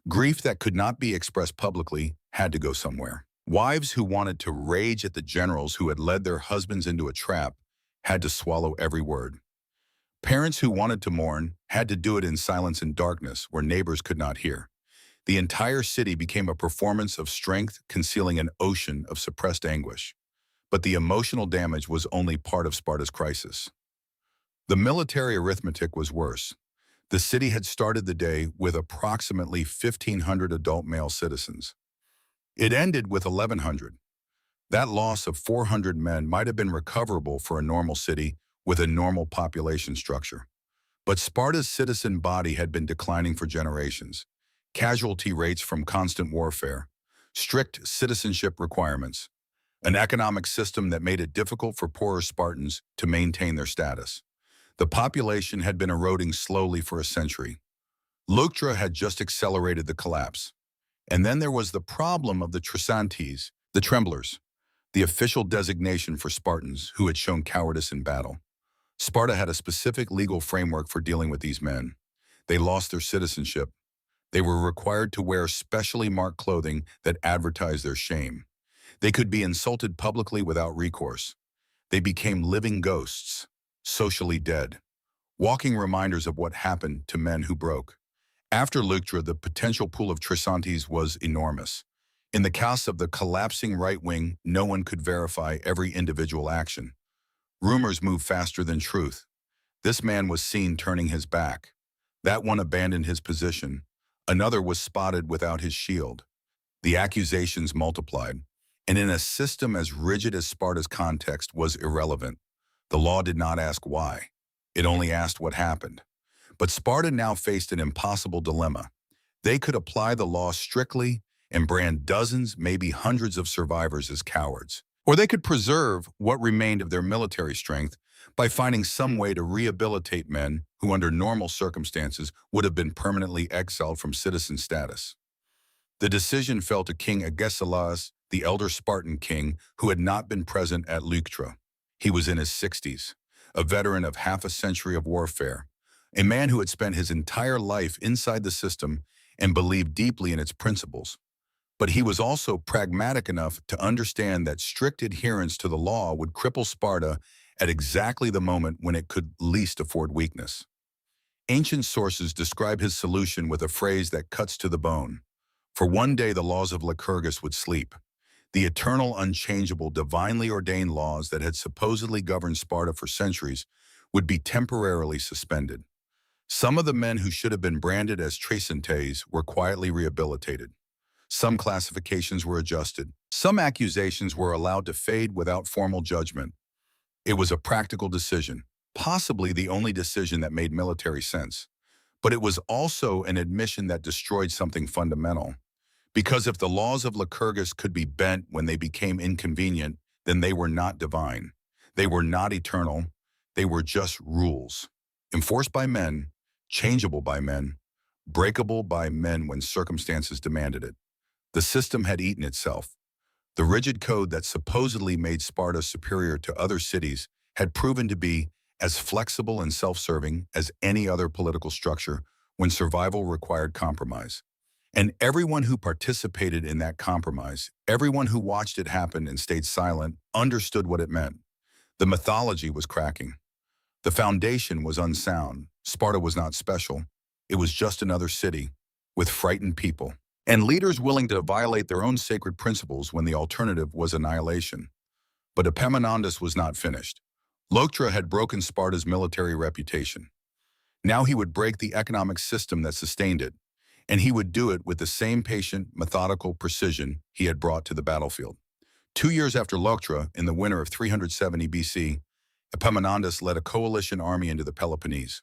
Grief that could not be expressed publicly had to go somewhere. Wives who wanted to rage at the generals who had led their husbands into a trap had to swallow every word. Parents who wanted to mourn had to do it in silence and darkness where neighbors could not hear. The entire city became a performance of strength concealing an ocean of suppressed anguish. But the emotional damage was only part of Sparta's crisis. The military arithmetic was worse. The city had started the day with approximately 1,500 adult male citizens. It ended with 1,100. That loss of 400 men might have been recoverable for a normal city with a normal population structure. But Sparta's citizen body had been declining for generations. Casualty rates from constant warfare, strict citizenship requirements, an economic system that made it difficult for poorer Spartans to maintain their status. The population had been eroding slowly for a century. Leuctra had just accelerated the collapse. And then there was the problem of the Trisantes, the tremblers, the official designation for Spartans who had shown cowardice in battle. Sparta had a specific legal framework for dealing with these men. They lost their citizenship. They were required to wear specially marked clothing that advertised their shame. They could be insulted publicly without recourse. They became living ghosts, socially dead, walking reminders of what happened to men who broke. After Leuctra, the potential pool of Trisantes was enormous. In the chaos of the collapsing right wing, no one could verify every individual action. Rumors moved faster than truth. This man was seen turning his back. That one abandoned his position. Another was spotted without his shield. The accusations multiplied. And in a system as rigid as Sparta's, context was irrelevant. The law did not ask why. It only asked what happened. But Sparta now faced an impossible dilemma. They could apply the law strictly and brand dozens, maybe hundreds of survivors as cowards. Or they could preserve what remained of their military strength by finding some way to rehabilitate men who under normal circumstances would have been permanently exiled from citizen status. The decision fell to King Agesilaus, the elder Spartan king, who had not been present at Leuctra. He was in his 60s, a veteran of half a century of warfare, a man who had spent his entire life inside the system and believed deeply in its principles. But he was also pragmatic enough to understand that strict adherence to the law would cripple Sparta at exactly the moment when it could least afford weakness. Ancient sources describe his solution with a phrase that cuts to the bone. For one day the laws of Lycurgus would sleep. The eternal, unchangeable, divinely ordained laws that had supposedly governed Sparta for centuries would be temporarily suspended. Some of the men who should have been branded as tracentes were quietly rehabilitated. Some classifications were adjusted. Some accusations were allowed to fade without formal judgment. It was a practical decision, possibly the only decision that made military sense. But it was also an admission that destroyed something fundamental. Because if the laws of Lycurgus could be bent when they became inconvenient, then they were not divine. They were not eternal. They were just rules, enforced by men, changeable by men, breakable by men when circumstances demanded it. The system had eaten itself. The rigid code that supposedly made Sparta superior to other cities had proven to be as flexible and self-serving as any other political structure when survival required compromise. And everyone who participated in that compromise, everyone who watched it happen and stayed silent, understood what it meant. The mythology was cracking. The foundation was unsound. Sparta was not special. It was just another city with frightened people and leaders willing to violate their own sacred principles when the alternative was annihilation. But Epaminondas was not finished. Leuctra had broken Sparta's military reputation. Now he would break the economic system that sustained it, and he would do it with the same patient, methodical precision he had brought to the battlefield. 2 years after Leuctra, in the winter of 370 BC, Epaminondas led a coalition army into the Peloponnese.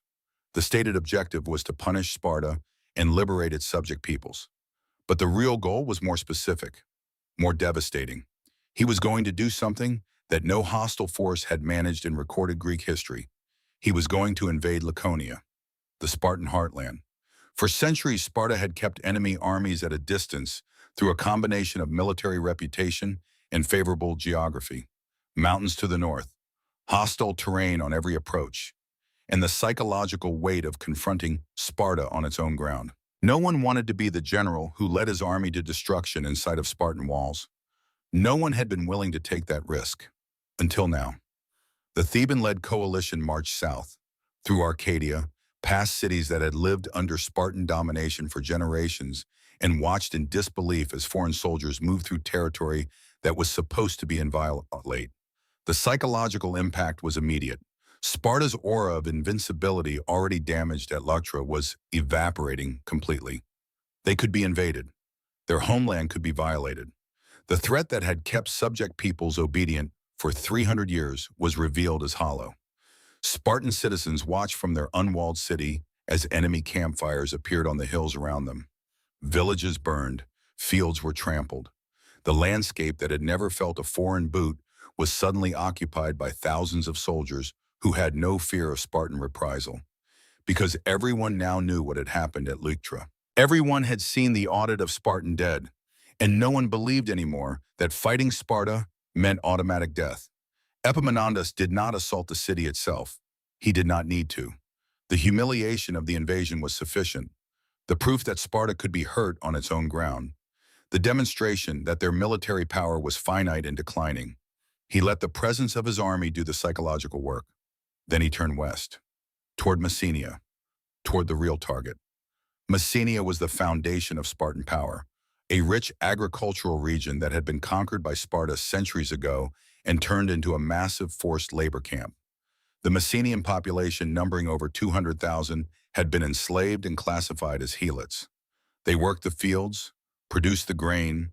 The stated objective was to punish Sparta and liberate its subject peoples. But the real goal was more specific, more devastating. He was going to do something that no hostile force had managed in recorded Greek history. He was going to invade Laconia, the Spartan heartland. For centuries, Sparta had kept enemy armies at a distance through a combination of military reputation and favorable geography. Mountains to the north, hostile terrain on every approach, and the psychological weight of confronting Sparta on its own ground. No one wanted to be the general who led his army to destruction in sight of Spartan walls. No one had been willing to take that risk. Until now. The Theban-led coalition marched south, through Arcadia, past cities that had lived under Spartan domination for generations, and watched in disbelief as foreign soldiers moved through territory that was supposed to be inviolate. The psychological impact was immediate. Sparta's aura of invincibility, already damaged at Leuctra, was evaporating completely. They could be invaded. Their homeland could be violated. The threat that had kept subject peoples obedient for 300 years was revealed as hollow. Spartan citizens watched from their unwalled city as enemy campfires appeared on the hills around them. Villages burned, fields were trampled. The landscape that had never felt a foreign boot was suddenly occupied by thousands of soldiers who had no fear of Spartan reprisal, because everyone now knew what had happened at Leuctra. Everyone had seen the audit of Spartan dead, and no one believed anymore that fighting Sparta meant automatic death. Epaminondas did not assault the city itself. He did not need to. The humiliation of the invasion was sufficient, the proof that Sparta could be hurt on its own ground, the demonstration that their military power was finite and declining. He let the presence of his army do the psychological work. Then he turned west, toward Messenia, toward the real target. Messenia was the foundation of Spartan power, a rich agricultural region that had been conquered by Sparta centuries ago and turned into a massive forced labor camp. The Messenian population, numbering over 200,000, had been enslaved and classified as helots. They worked the fields, produced the grain,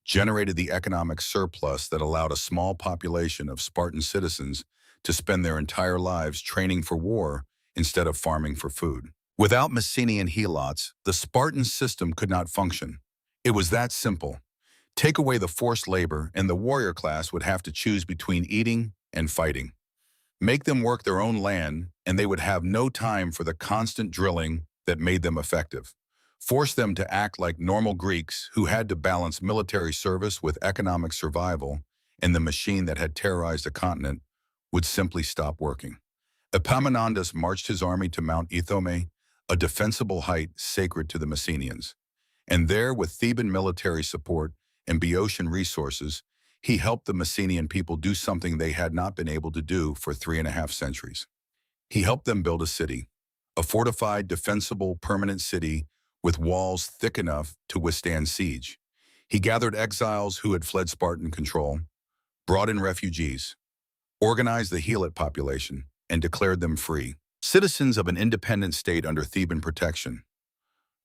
generated the economic surplus that allowed a small population of Spartan citizens to spend their entire lives training for war instead of farming for food. Without Messenian helots, the Spartan system could not function. It was that simple. Take away the forced labor, and the warrior class would have to choose between eating and fighting. Make them work their own land, and they would have no time for the constant drilling that made them effective. Force them to act like normal Greeks who had to balance military service with economic survival, and the machine that had terrorized a continent would simply stop working. Epaminondas marched his army to Mount Ithome, a defensible height sacred to the Messenians. And there, with Theban military support and Boeotian resources, he helped the Messenian people do something they had not been able to do for 3.5 centuries. He helped them build a city, a fortified, defensible, permanent city with walls thick enough to withstand siege. He gathered exiles who had fled Spartan control, brought in refugees, organized the Helot population, and declared them free, citizens of an independent state under Theban protection.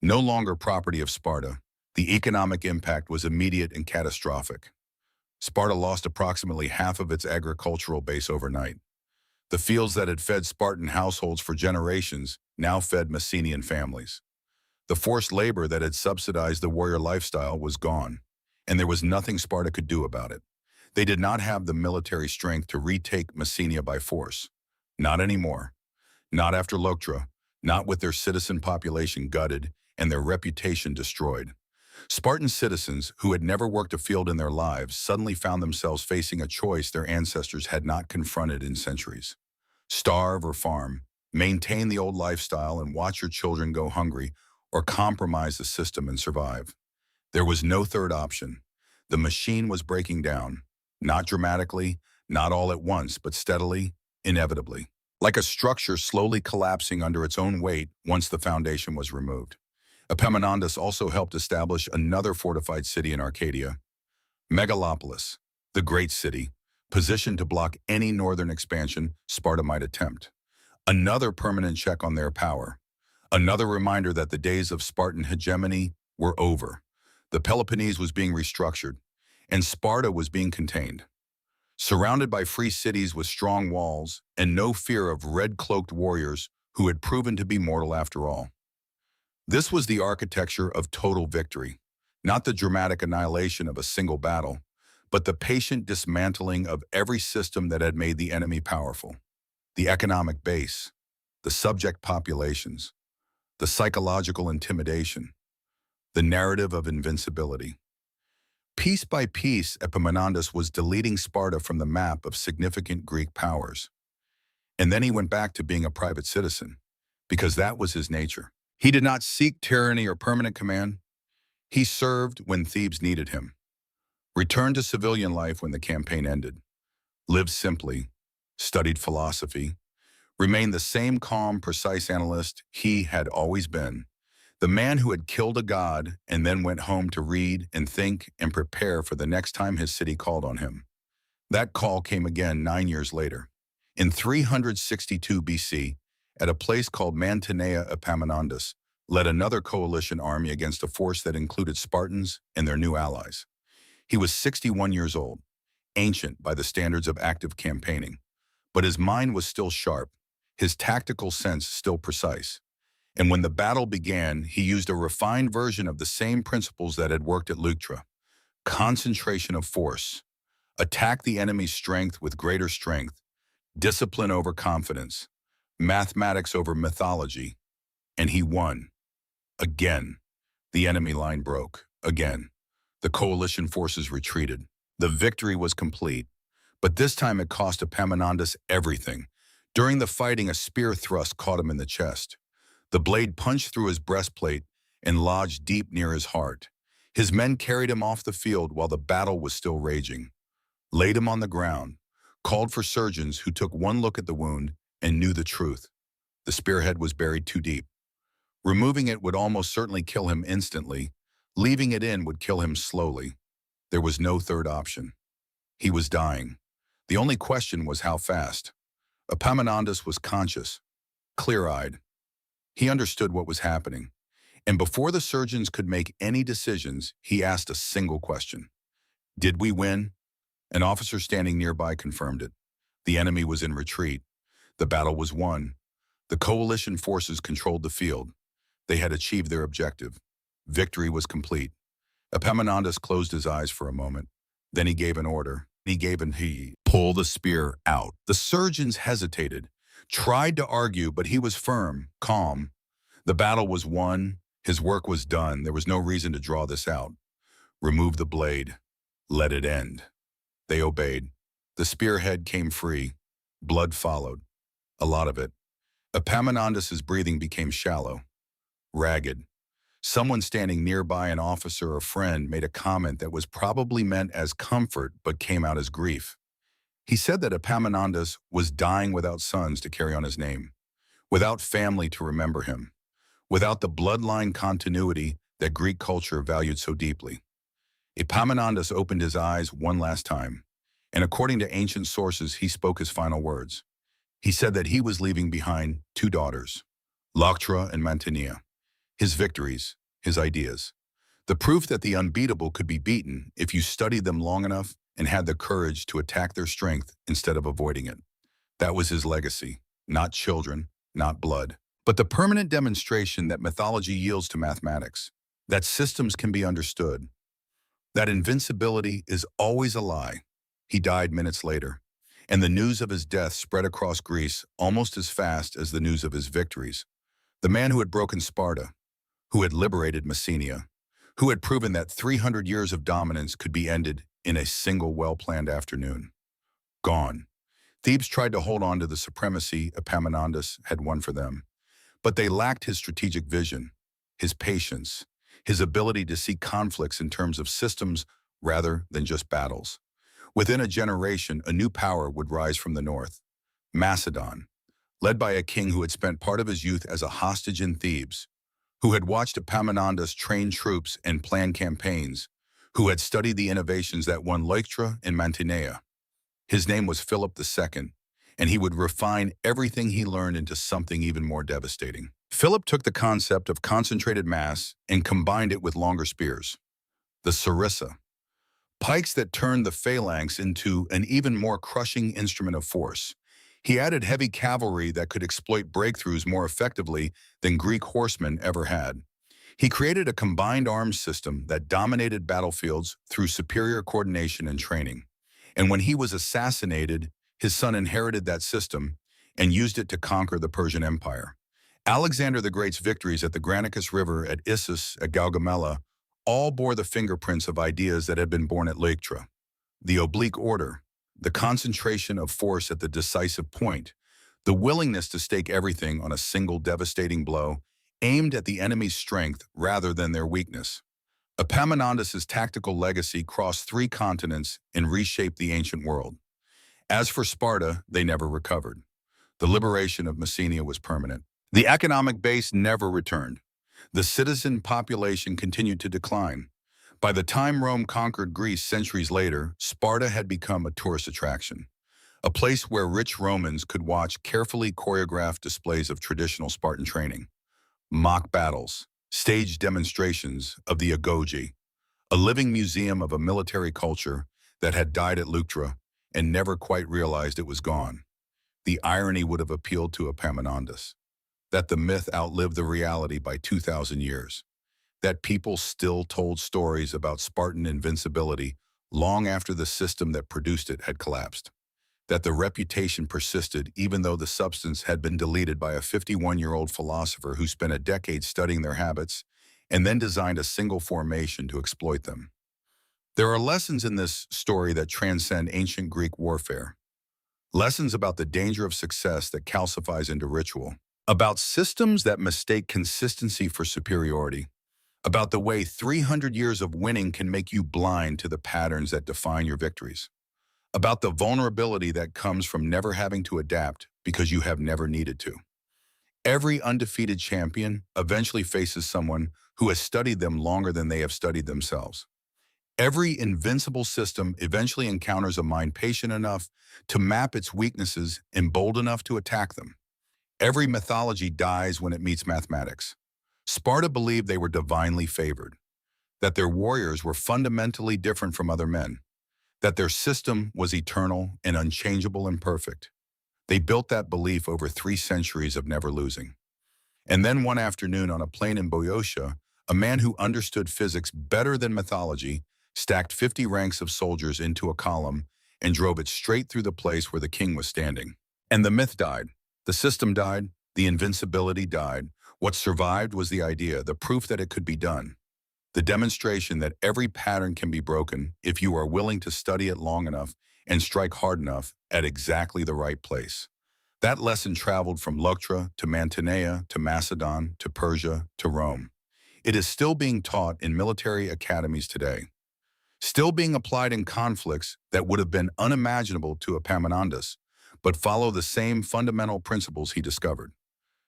No longer property of Sparta, the economic impact was immediate and catastrophic. Sparta lost approximately half of its agricultural base overnight. The fields that had fed Spartan households for generations now fed Messenian families. The forced labor that had subsidized the warrior lifestyle was gone, and there was nothing Sparta could do about it. They did not have the military strength to retake Messenia by force. Not anymore. Not after Leuctra, not with their citizen population gutted and their reputation destroyed. Spartan citizens who had never worked a field in their lives suddenly found themselves facing a choice their ancestors had not confronted in centuries. Starve or farm, maintain the old lifestyle and watch your children go hungry, or compromise the system and survive. There was no third option. The machine was breaking down, not dramatically, not all at once, but steadily, inevitably, like a structure slowly collapsing under its own weight once the foundation was removed. Epaminondas also helped establish another fortified city in Arcadia, Megalopolis, the great city, positioned to block any northern expansion Sparta might attempt. Another permanent check on their power. Another reminder that the days of Spartan hegemony were over. The Peloponnese was being restructured, and Sparta was being contained. Surrounded by free cities with strong walls and no fear of red-cloaked warriors who had proven to be mortal after all. This was the architecture of total victory, not the dramatic annihilation of a single battle, but the patient dismantling of every system that had made the enemy powerful. The economic base, the subject populations, the psychological intimidation, the narrative of invincibility. Piece by piece, Epaminondas was deleting Sparta from the map of significant Greek powers. And then he went back to being a private citizen, because that was his nature. He did not seek tyranny or permanent command. He served when Thebes needed him, returned to civilian life when the campaign ended, lived simply, studied philosophy, remained the same calm, precise analyst he had always been, the man who had killed a god and then went home to read and think and prepare for the next time his city called on him. That call came again 9 years later. In 362 BC, at a place called Mantinea, Epaminondas led another coalition army against a force that included Spartans and their new allies. He was 61 years old, ancient by the standards of active campaigning, but his mind was still sharp, his tactical sense still precise. And when the battle began, he used a refined version of the same principles that had worked at Leuctra: concentration of force, attack the enemy's strength with greater strength, discipline over confidence, mathematics over mythology, and he won. Again, the enemy line broke. Again, the coalition forces retreated. The victory was complete, but this time it cost Epaminondas everything. During the fighting, a spear thrust caught him in the chest. The blade punched through his breastplate and lodged deep near his heart. His men carried him off the field while the battle was still raging, laid him on the ground, called for surgeons who took one look at the wound and knew the truth. The spearhead was buried too deep. Removing it would almost certainly kill him instantly. Leaving it in would kill him slowly. There was no third option. He was dying. The only question was how fast. Epaminondas was conscious, clear-eyed. He understood what was happening. And before the surgeons could make any decisions, he asked a single question. Did we win? An officer standing nearby confirmed it. The enemy was in retreat. The battle was won. The coalition forces controlled the field. They had achieved their objective. Victory was complete. Epaminondas closed his eyes for a moment. Then he gave an order. He gave and he pulled the spear out. The surgeons hesitated, tried to argue, but he was firm, calm. The battle was won. His work was done. There was no reason to draw this out. Remove the blade. Let it end. They obeyed. The spearhead came free. Blood followed. A lot of it. Epaminondas's breathing became shallow, ragged. Someone standing nearby, an officer or friend, made a comment that was probably meant as comfort but came out as grief. He said that Epaminondas was dying without sons to carry on his name, without family to remember him, without the bloodline continuity that Greek culture valued so deeply. Epaminondas opened his eyes one last time, and according to ancient sources, he spoke his final words. He said that he was leaving behind two daughters, Leuctra and Mantinea, his victories, his ideas, the proof that the unbeatable could be beaten if you studied them long enough and had the courage to attack their strength instead of avoiding it. That was his legacy, not children, not blood, but the permanent demonstration that mythology yields to mathematics, that systems can be understood, that invincibility is always a lie. He died minutes later, and the news of his death spread across Greece almost as fast as the news of his victories. The man who had broken Sparta, who had liberated Messenia, who had proven that 300 years of dominance could be ended in a single well-planned afternoon. Gone. Thebes tried to hold on to the supremacy Epaminondas had won for them, but they lacked his strategic vision, his patience, his ability to see conflicts in terms of systems rather than just battles. Within a generation, a new power would rise from the north, Macedon, led by a king who had spent part of his youth as a hostage in Thebes, who had watched Epaminondas train troops and plan campaigns, who had studied the innovations that won Leuctra and Mantinea. His name was Philip II, and he would refine everything he learned into something even more devastating. Philip took the concept of concentrated mass and combined it with longer spears, the sarissa, pikes that turned the phalanx into an even more crushing instrument of force. He added heavy cavalry that could exploit breakthroughs more effectively than Greek horsemen ever had. He created a combined arms system that dominated battlefields through superior coordination and training. And when he was assassinated, his son inherited that system and used it to conquer the Persian Empire. Alexander the Great's victories at the Granicus River, at Issus, at Gaugamela, all bore the fingerprints of ideas that had been born at Leuctra. The oblique order, the concentration of force at the decisive point, the willingness to stake everything on a single devastating blow, aimed at the enemy's strength rather than their weakness. Epaminondas's tactical legacy crossed 3 continents and reshaped the ancient world. As for Sparta, they never recovered. The liberation of Messenia was permanent. The economic base never returned. The citizen population continued to decline. By the time Rome conquered Greece centuries later, Sparta had become a tourist attraction, a place where rich Romans could watch carefully choreographed displays of traditional Spartan training, mock battles, staged demonstrations of the agoge, a living museum of a military culture that had died at Leuctra and never quite realized it was gone. The irony would have appealed to Epaminondas, that the myth outlived the reality by 2,000 years, that people still told stories about Spartan invincibility long after the system that produced it had collapsed, that the reputation persisted even though the substance had been deleted by a 51-year-old philosopher who spent a decade studying their habits and then designed a single formation to exploit them. There are lessons in this story that transcend ancient Greek warfare, lessons about the danger of success that calcifies into ritual, about systems that mistake consistency for superiority, about the way 300 years of winning can make you blind to the patterns that define your victories, about the vulnerability that comes from never having to adapt because you have never needed to. Every undefeated champion eventually faces someone who has studied them longer than they have studied themselves. Every invincible system eventually encounters a mind patient enough to map its weaknesses and bold enough to attack them. Every mythology dies when it meets mathematics. Sparta believed they were divinely favored, that their warriors were fundamentally different from other men, that their system was eternal and unchangeable and perfect. They built that belief over 3 centuries of never losing. And then one afternoon on a plain in Boeotia, a man who understood physics better than mythology stacked 50 ranks of soldiers into a column and drove it straight through the place where the king was standing. And the myth died. The system died. The invincibility died. What survived was the idea, the proof that it could be done. The demonstration that every pattern can be broken if you are willing to study it long enough and strike hard enough at exactly the right place. That lesson traveled from Leuctra to Mantinea to Macedon to Persia to Rome. It is still being taught in military academies today, still being applied in conflicts that would have been unimaginable to Epaminondas, but follow the same fundamental principles he discovered.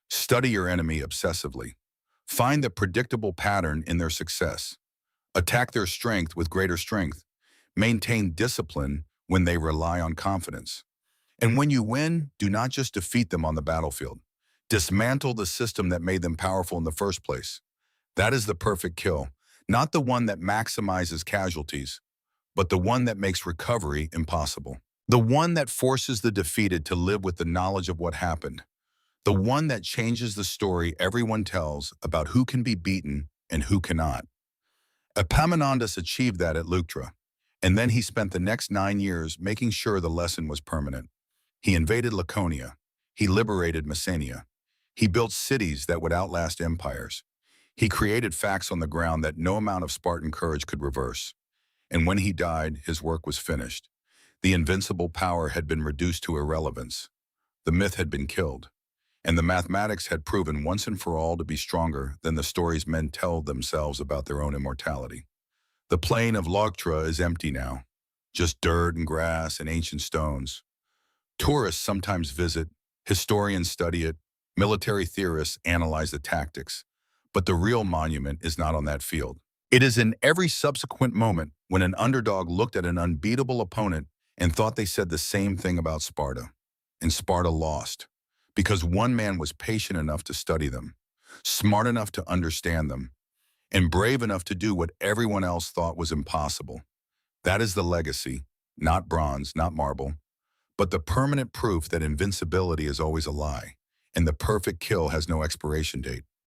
Study your enemy obsessively. Find the predictable pattern in their success. Attack their strength with greater strength. Maintain discipline when they rely on confidence. And when you win, do not just defeat them on the battlefield. Dismantle the system that made them powerful in the first place. That is the perfect kill, not the one that maximizes casualties, but the one that makes recovery impossible. The one that forces the defeated to live with the knowledge of what happened. The one that changes the story everyone tells about who can be beaten and who cannot. Epaminondas achieved that at Leuctra, and then he spent the next 9 years making sure the lesson was permanent. He invaded Laconia. He liberated Messenia. He built cities that would outlast empires. He created facts on the ground that no amount of Spartan courage could reverse. And when he died, his work was finished. The invincible power had been reduced to irrelevance. The myth had been killed. And the mathematics had proven once and for all to be stronger than the stories men tell themselves about their own immortality. The plain of Leuctra is empty now, just dirt and grass and ancient stones. Tourists sometimes visit, historians study it, military theorists analyze the tactics, but the real monument is not on that field. It is in every subsequent moment when an underdog looked at an unbeatable opponent and thought they said the same thing about Sparta. And Sparta lost, because one man was patient enough to study them, smart enough to understand them, and brave enough to do what everyone else thought was impossible. That is the legacy, not bronze, not marble, but the permanent proof that invincibility is always a lie, and the perfect kill has no expiration date.